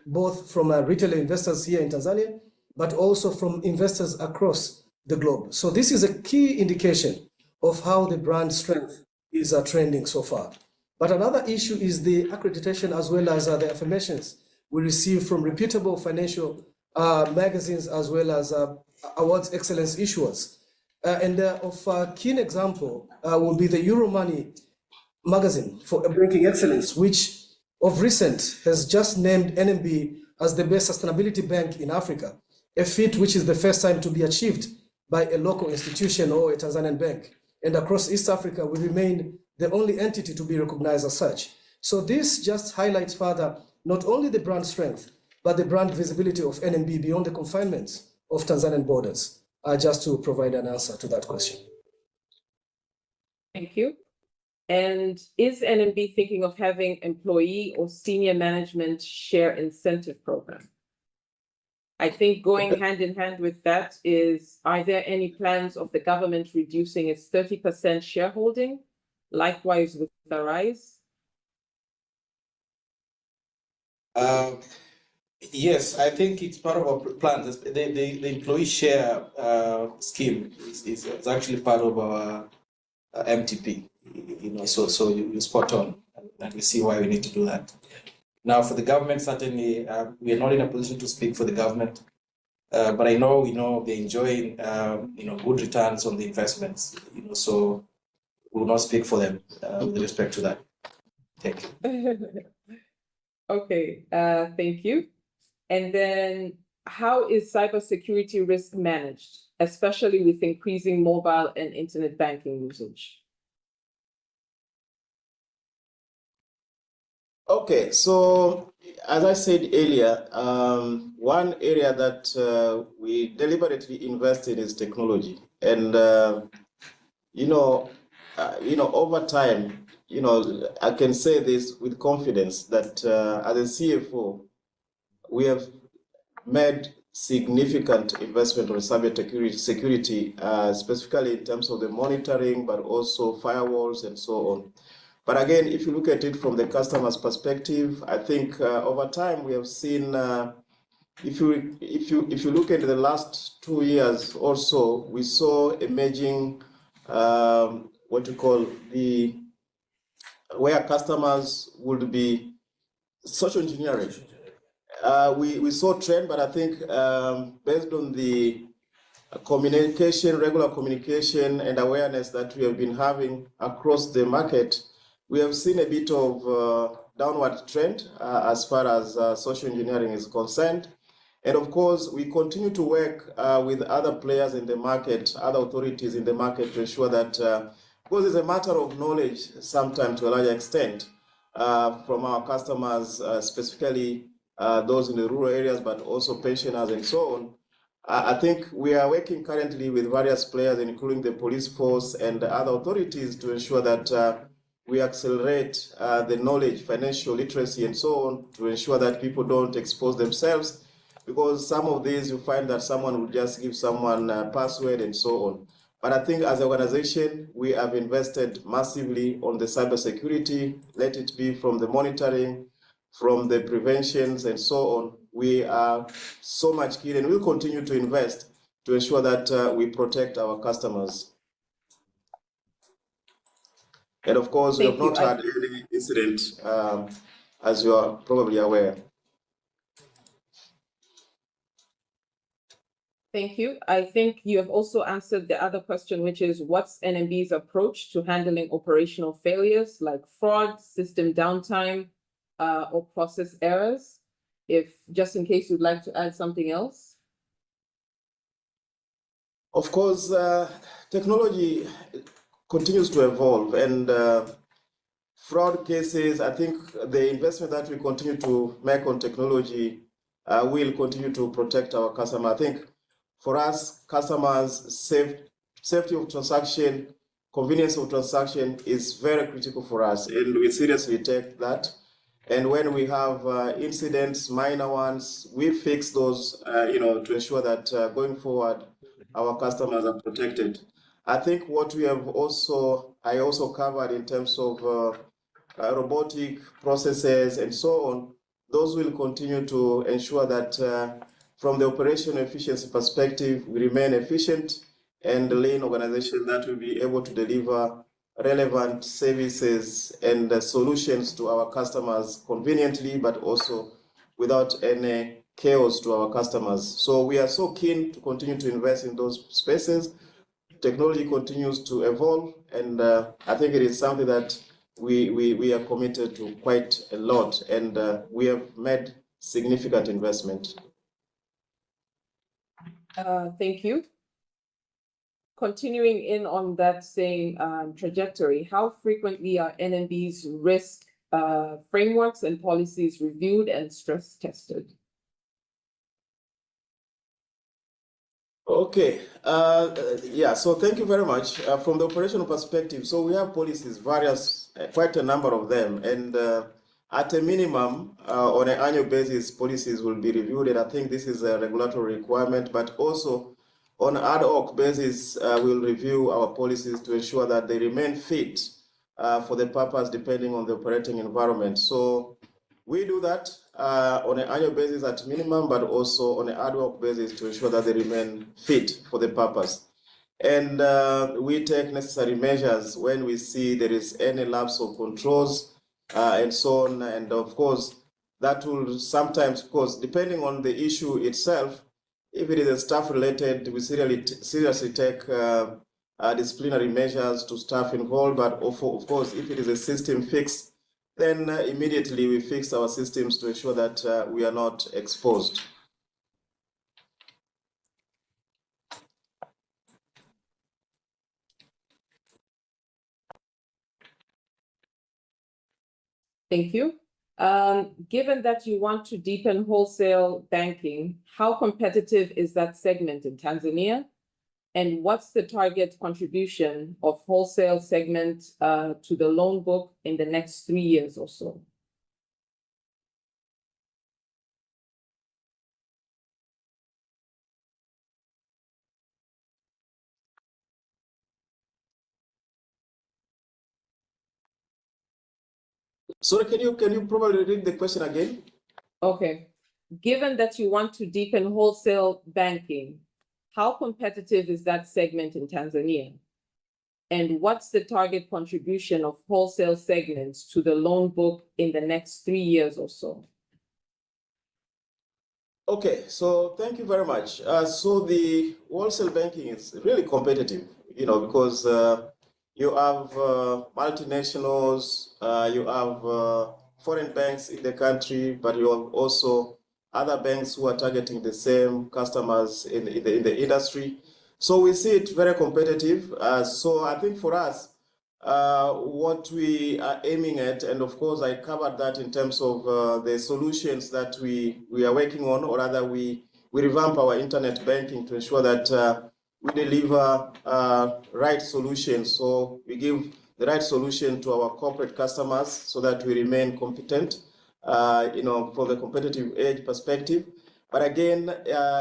both from retail investors here in Tanzania, but also from investors across the globe. So this is a key indication of how the brand strength is trending so far. But another issue is the accreditation as well as the affirmations we receive from reputable financial magazines as well as awards excellence issuers. Of keen example will be the Euromoney magazine for banking excellence, which of recent has just named NMB as the best sustainability bank in Africa, a feat which is the first time to be achieved by a local institution or a Tanzanian bank. And across East Africa, we remain the only entity to be recognized as such. So this just highlights further not only the brand strength, but the brand visibility of NMB beyond the confinements of Tanzanian borders, just to provide an answer to that question. Thank you. And is NMB thinking of having employee or senior management share incentive program? I think going hand in hand with that is, are there any plans of the government reducing its 30% shareholding? Likewise with the rise? Yes, I think it's part of our plans. The employee share scheme is actually part of our MTP. So you spot on, and we see why we need to do that. Now, for the government, certainly we are not in a position to speak for the government, but I know they're enjoying good returns on the investments. So we will not speak for them with respect to that. Thank you. Okay, thank you. And then how is cybersecurity risk managed, especially with increasing mobile and internet banking usage? Okay, so as I said earlier, one area that we deliberately invest in is technology, and over time, I can say this with confidence that as a CFO, we have made significant investment on cyber security, specifically in terms of the monitoring, but also firewalls and so on. But again, if you look at it from the customer's perspective, I think over time we have seen, if you look at the last 2 years or so, we saw emerging what you call where customers would be social engineering. We saw trend, but I think based on the regular communication and awareness that we have been having across the market, we have seen a bit of downward trend as far as social engineering is concerned. And of course, we continue to work with other players in the market, other authorities in the market to ensure that, because it's a matter of knowledge sometimes to a large extent from our customers, specifically those in the rural areas, but also pensioners and so on. I think we are working currently with various players, including the police force and other authorities, to ensure that we accelerate the knowledge, financial literacy, and so on, to ensure that people don't expose themselves, because some of these you find that someone will just give someone a password and so on. But I think as an organization, we have invested massively on the cybersecurity, let it be from the monitoring, from the preventions and so on. We are so much keen, and we'll continue to invest to ensure that we protect our customers. And of course, we have not had any incident, as you are probably aware. Thank you. I think you have also answered the other question, which is what's NMB's approach to handling operational failures like fraud, system downtime, or process errors? if just in case you'd like to add something else. Of course, technology continues to evolve, and fraud cases, I think the investment that we continue to make on technology will continue to protect our customer. I think for us, customers, safety of transaction, convenience of transaction is very critical for us, and we seriously take that. And when we have incidents, minor ones, we fix those, to ensure that going forward, our customers are protected. I think what I also covered in terms of robotic processes and so on, those will continue to ensure that from the operational efficiency perspective, we remain efficient and lean organization that will be able to deliver relevant services and solutions to our customers conveniently, but also without any chaos to our customers. So we are so keen to continue to invest in those spaces. Technology continues to evolve, and I think it is something that we are committed to quite a lot, and we have made significant investment. Thank you. Continuing in on that same trajectory, how frequently are NMB's risk frameworks and policies reviewed and stress tested? Okay, so thank you very much. From the operational perspective, so we have policies, various, quite a number of them, and at a minimum, on an annual basis, policies will be reviewed, and I think this is a regulatory requirement, but also on ad hoc basis, we'll review our policies to ensure that they remain fit for the purpose depending on the operating environment. So we do that on an annual basis at minimum, but also on an ad hoc basis to ensure that they remain fit for the purpose. And we take necessary measures when we see there is any lapse of controls and so on. And of course, that will sometimes, of course, depending on the issue itself, if it is a staff related, we seriously take disciplinary measures to staff involved. But of course, if it is a system fix, then immediately we fix our systems to ensure that we are not exposed. Thank you. Given that you want to deepen wholesale banking, how competitive is that segment in Tanzania? And what's the target contribution of wholesale segment to the loan book in the next 3 years or so? Sorry, can you probably read the question again? Okay. Given that you want to deepen wholesale banking, how competitive is that segment in Tanzania? And what's the target contribution of wholesale segments to the loan book in the next 3 years or so? Okay, so thank you very much. So the wholesale banking is really competitive, because you have multinationals, you have foreign banks in the country, but you have also other banks who are targeting the same customers in the industry. So we see it very competitive. So I think for us, what we are aiming at, and of course I covered that in terms of the solutions that we are working on, or rather we revamp our internet banking to ensure that we deliver right solutions. So we give the right solution to our corporate customers so that we remain competent, from the competitive edge perspective. But again,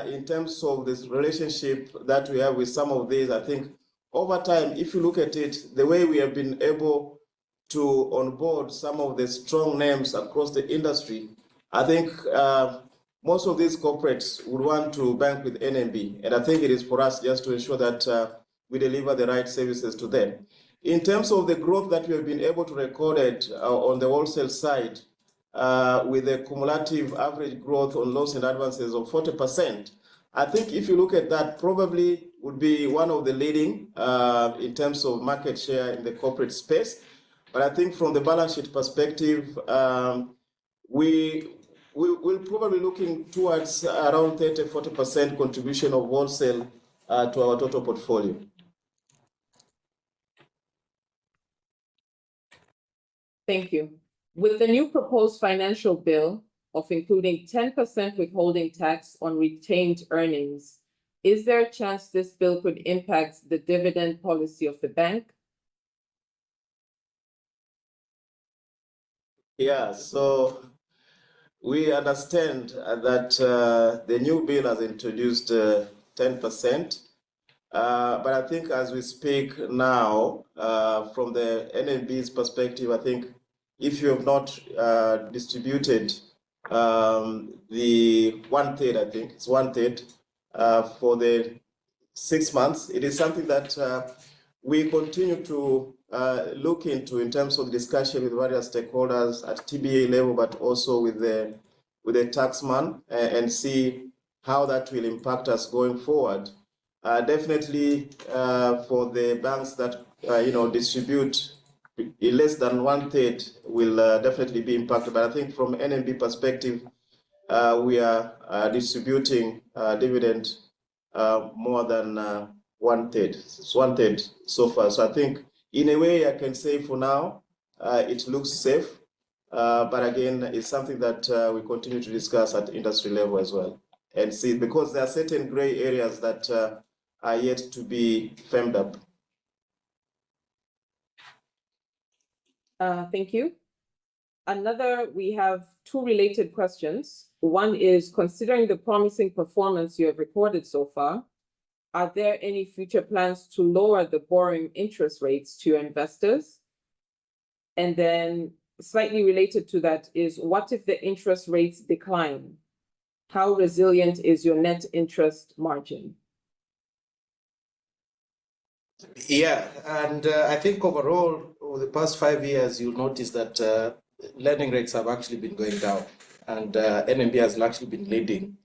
in terms of this relationship that we have with some of these, I think over time, if you look at it, the way we have been able to onboard some of the strong names across the industry, I think most of these corporates would want to bank with NMB. And I think it is for us just to ensure that we deliver the right services to them. In terms of the growth that we have been able to record on the wholesale side, with a cumulative average growth on loans and advances of 40%, I think if you look at that, probably would be one of the leading in terms of market share in the corporate space. But I think from the balance sheet perspective, we we're probably looking towards around 30-40% contribution of wholesale to our total portfolio. Thank you. With the new proposed financial bill of including 10% withholding tax on retained earnings, is there a chance this bill could impact the dividend policy of the bank? Yeah, so we understand that the new bill has introduced 10%. But I think as we speak now, from the NMB's perspective, I think if you have not distributed the 1/3, I think it's 1/3 for the 6 months, it is something that we continue to look into in terms of discussion with various stakeholders at TBA level, but also with the taxman, and see how that will impact us going forward. Definitely for the banks that distribute less than 1/3 will definitely be impacted. But I think from NMB perspective, we are distributing dividend more than 1/3. It's 1/3 so far. So I think in a way I can say for now it looks safe. But again, it's something that we continue to discuss at industry level as well, and see, because there are certain gray areas that are yet to be firmed up. Thank you. We have two related questions. One is, considering the promising performance you have recorded so far, are there any future plans to lower the borrowing interest rates to your investors? And then slightly related to that is, what if the interest rates decline? How resilient is your net interest margin? Yeah, and I think overall, over the past 5 years, you'll notice that lending rates have actually been going down, and NMB has actually been leading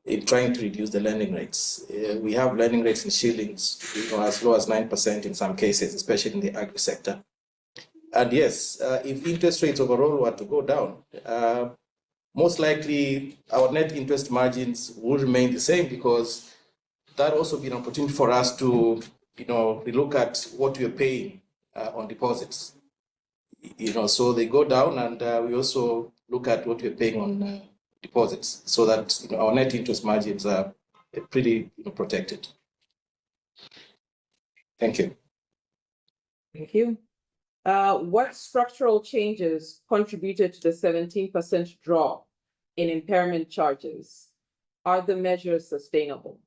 in trying to reduce the lending rates. We have lending rates in shillings, as low as 9% in some cases, especially in the agri sector. And yes, if interest rates overall were to go down, most likely our net interest margins will remain the same, because that also be an opportunity for us to relook at what we're paying on deposits. So they go down, and we also look at what we're paying on deposits, so that our net interest margins are pretty protected. Thank you. Thank you. What structural changes contributed to the 17% drop in impairment charges? Are the measures sustainable?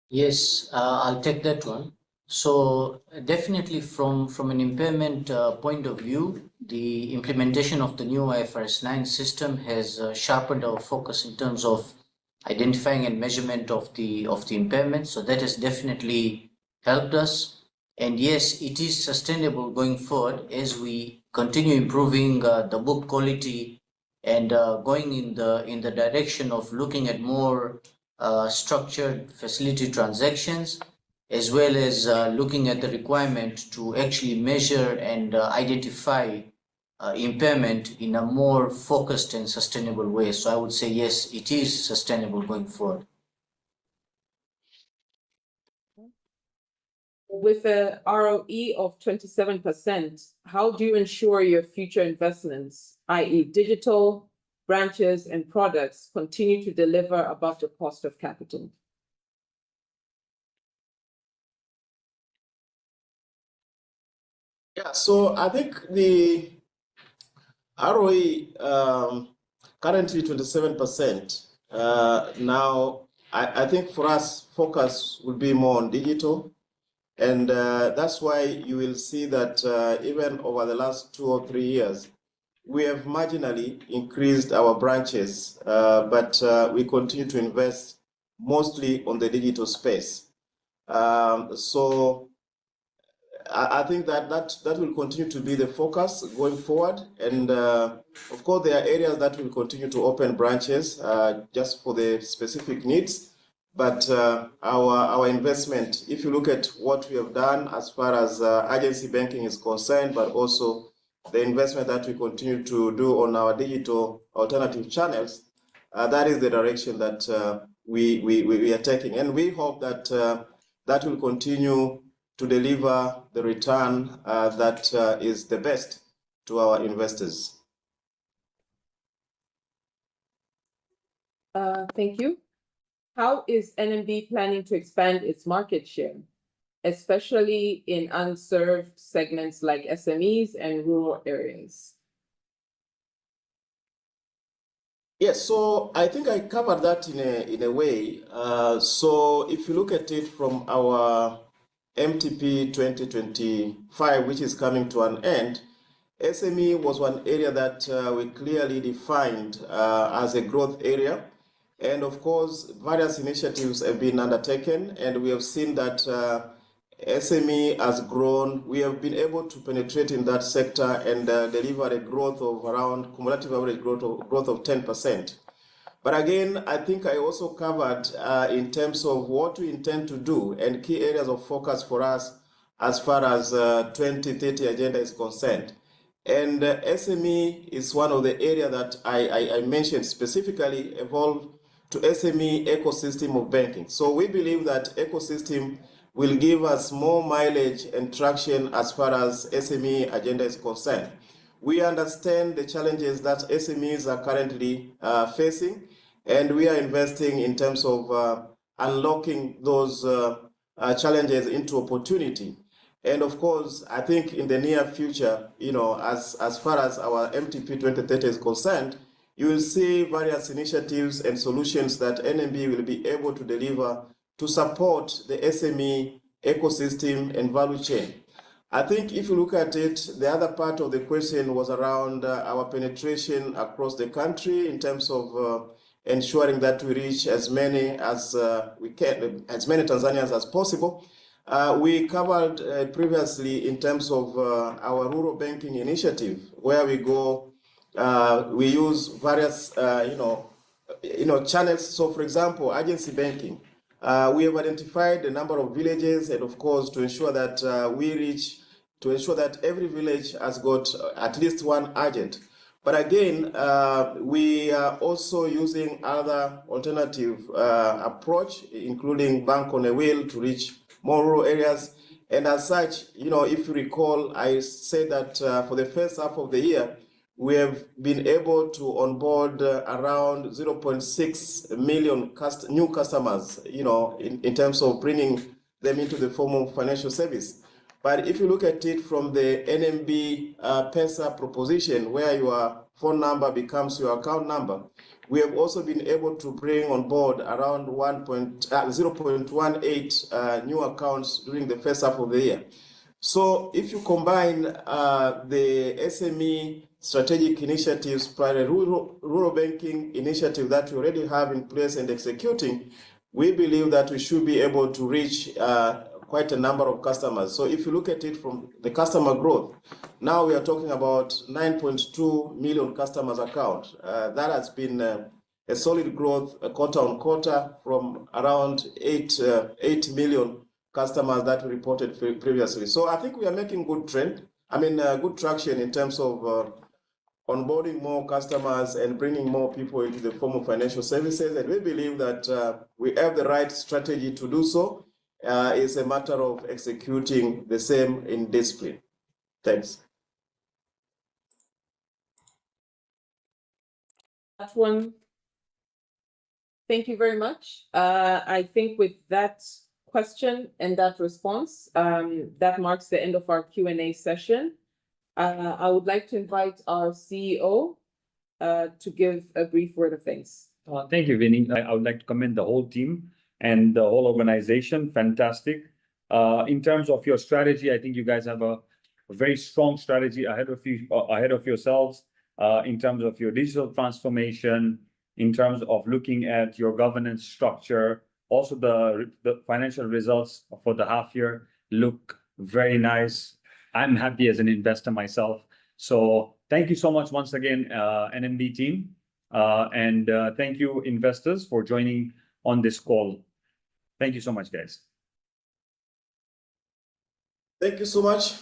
Yes, I'll take that one. So definitely from an impairment point of view, the implementation of the new IFRS 9 system has sharpened our focus in terms of identifying and measurement of the impairment. So that has definitely helped us. And yes, it is sustainable going forward as we continue improving the book quality and going in the direction of looking at more structured facility transactions, as well as looking at the requirement to actually measure and identify impairment in a more focused and sustainable way. So I would say yes, it is sustainable going forward. With a ROE of 27%, how do you ensure your future investments, i.e. digital, branches, and products, continue to deliver above the cost of capital? Yeah, so I think the ROE currently 27%. Now, I think for us, focus will be more on digital. And that's why you will see that even over the last 2 or 3 years, we have marginally increased our branches, but we continue to invest mostly on the digital space. So I think that will continue to be the focus going forward. And of course, there are areas that will continue to open branches just for the specific needs. but our investment, if you look at what we have done as far as agency banking is concerned, but also the investment that we continue to do on our digital alternative channels, that is the direction that we are taking. And we hope that that will continue to deliver the return that is the best to our investors. Thank you. How is NMB planning to expand its market share, especially in unserved segments like SMEs and rural areas? Yes, so I think I covered that in a way. So if you look at it from our MTP 2025, which is coming to an end, SME was one area that we clearly defined as a growth area. And of course, various initiatives have been undertaken, and we have seen that SME has grown. We have been able to penetrate in that sector and deliver a growth of around cumulative average growth of 10%. But again, I think I also covered in terms of what we intend to do and key areas of focus for us as far as 2030 agenda is concerned. And SME is one of the areas that I mentioned specifically, evolve to SME ecosystem of banking. So we believe that ecosystem will give us more mileage and traction as far as SME agenda is concerned. We understand the challenges that SMEs are currently facing, and we are investing in terms of unlocking those challenges into opportunity. And of course, I think in the near future, as far as our MTP 2030 is concerned, you will see various initiatives and solutions that NMB will be able to deliver to support the SME ecosystem and value chain. I think if you look at it, the other part of the question was around our penetration across the country in terms of ensuring that we reach as many as we can, as many Tanzanians as possible. We covered previously in terms of our rural banking initiative, where we go, we use various, channels. So, for example, agency banking. We have identified a number of villages, and of course, to ensure that to ensure that every village has got at least one agent. But again, we are also using other alternative approach, including bank on a wheel to reach more rural areas. And as such, if you recall, I said that for the first half of the year, we have been able to onboard around 0.6 million new customers, in terms of bringing them into the form of financial service. But if you look at it from the NMB PESA proposition, where your phone number becomes your account number, we have also been able to bring on board around 0.18 new accounts during the first half of the year. So if you combine the SME strategic initiatives, prior rural banking initiative that we already have in place and executing, we believe that we should be able to reach quite a number of customers. So if you look at it from the customer growth, now we are talking about 9.2 million customers account. That has been a solid growth quarter on quarter from around 8 million customers that we reported previously. So I think we are making good traction in terms of onboarding more customers and bringing more people into the form of financial services. And we believe that we have the right strategy to do so. It's a matter of executing the same in discipline. Thanks. That one. Thank you very much. I think with that question and that response, that marks the end of our Q&A session. I would like to invite our CEO to give a brief word of thanks. Thank you, Vinny. I would like to commend the whole team and the whole organization. Fantastic. In terms of your strategy, I think you guys have a very strong strategy ahead of yourselves, in terms of your digital transformation, in terms of looking at your governance structure. Also, the financial results for the half year look very nice. I'm happy as an investor myself. So thank you so much once again, NMB team. And thank you, investors, for joining on this call. Thank you so much, guys. Thank you so much.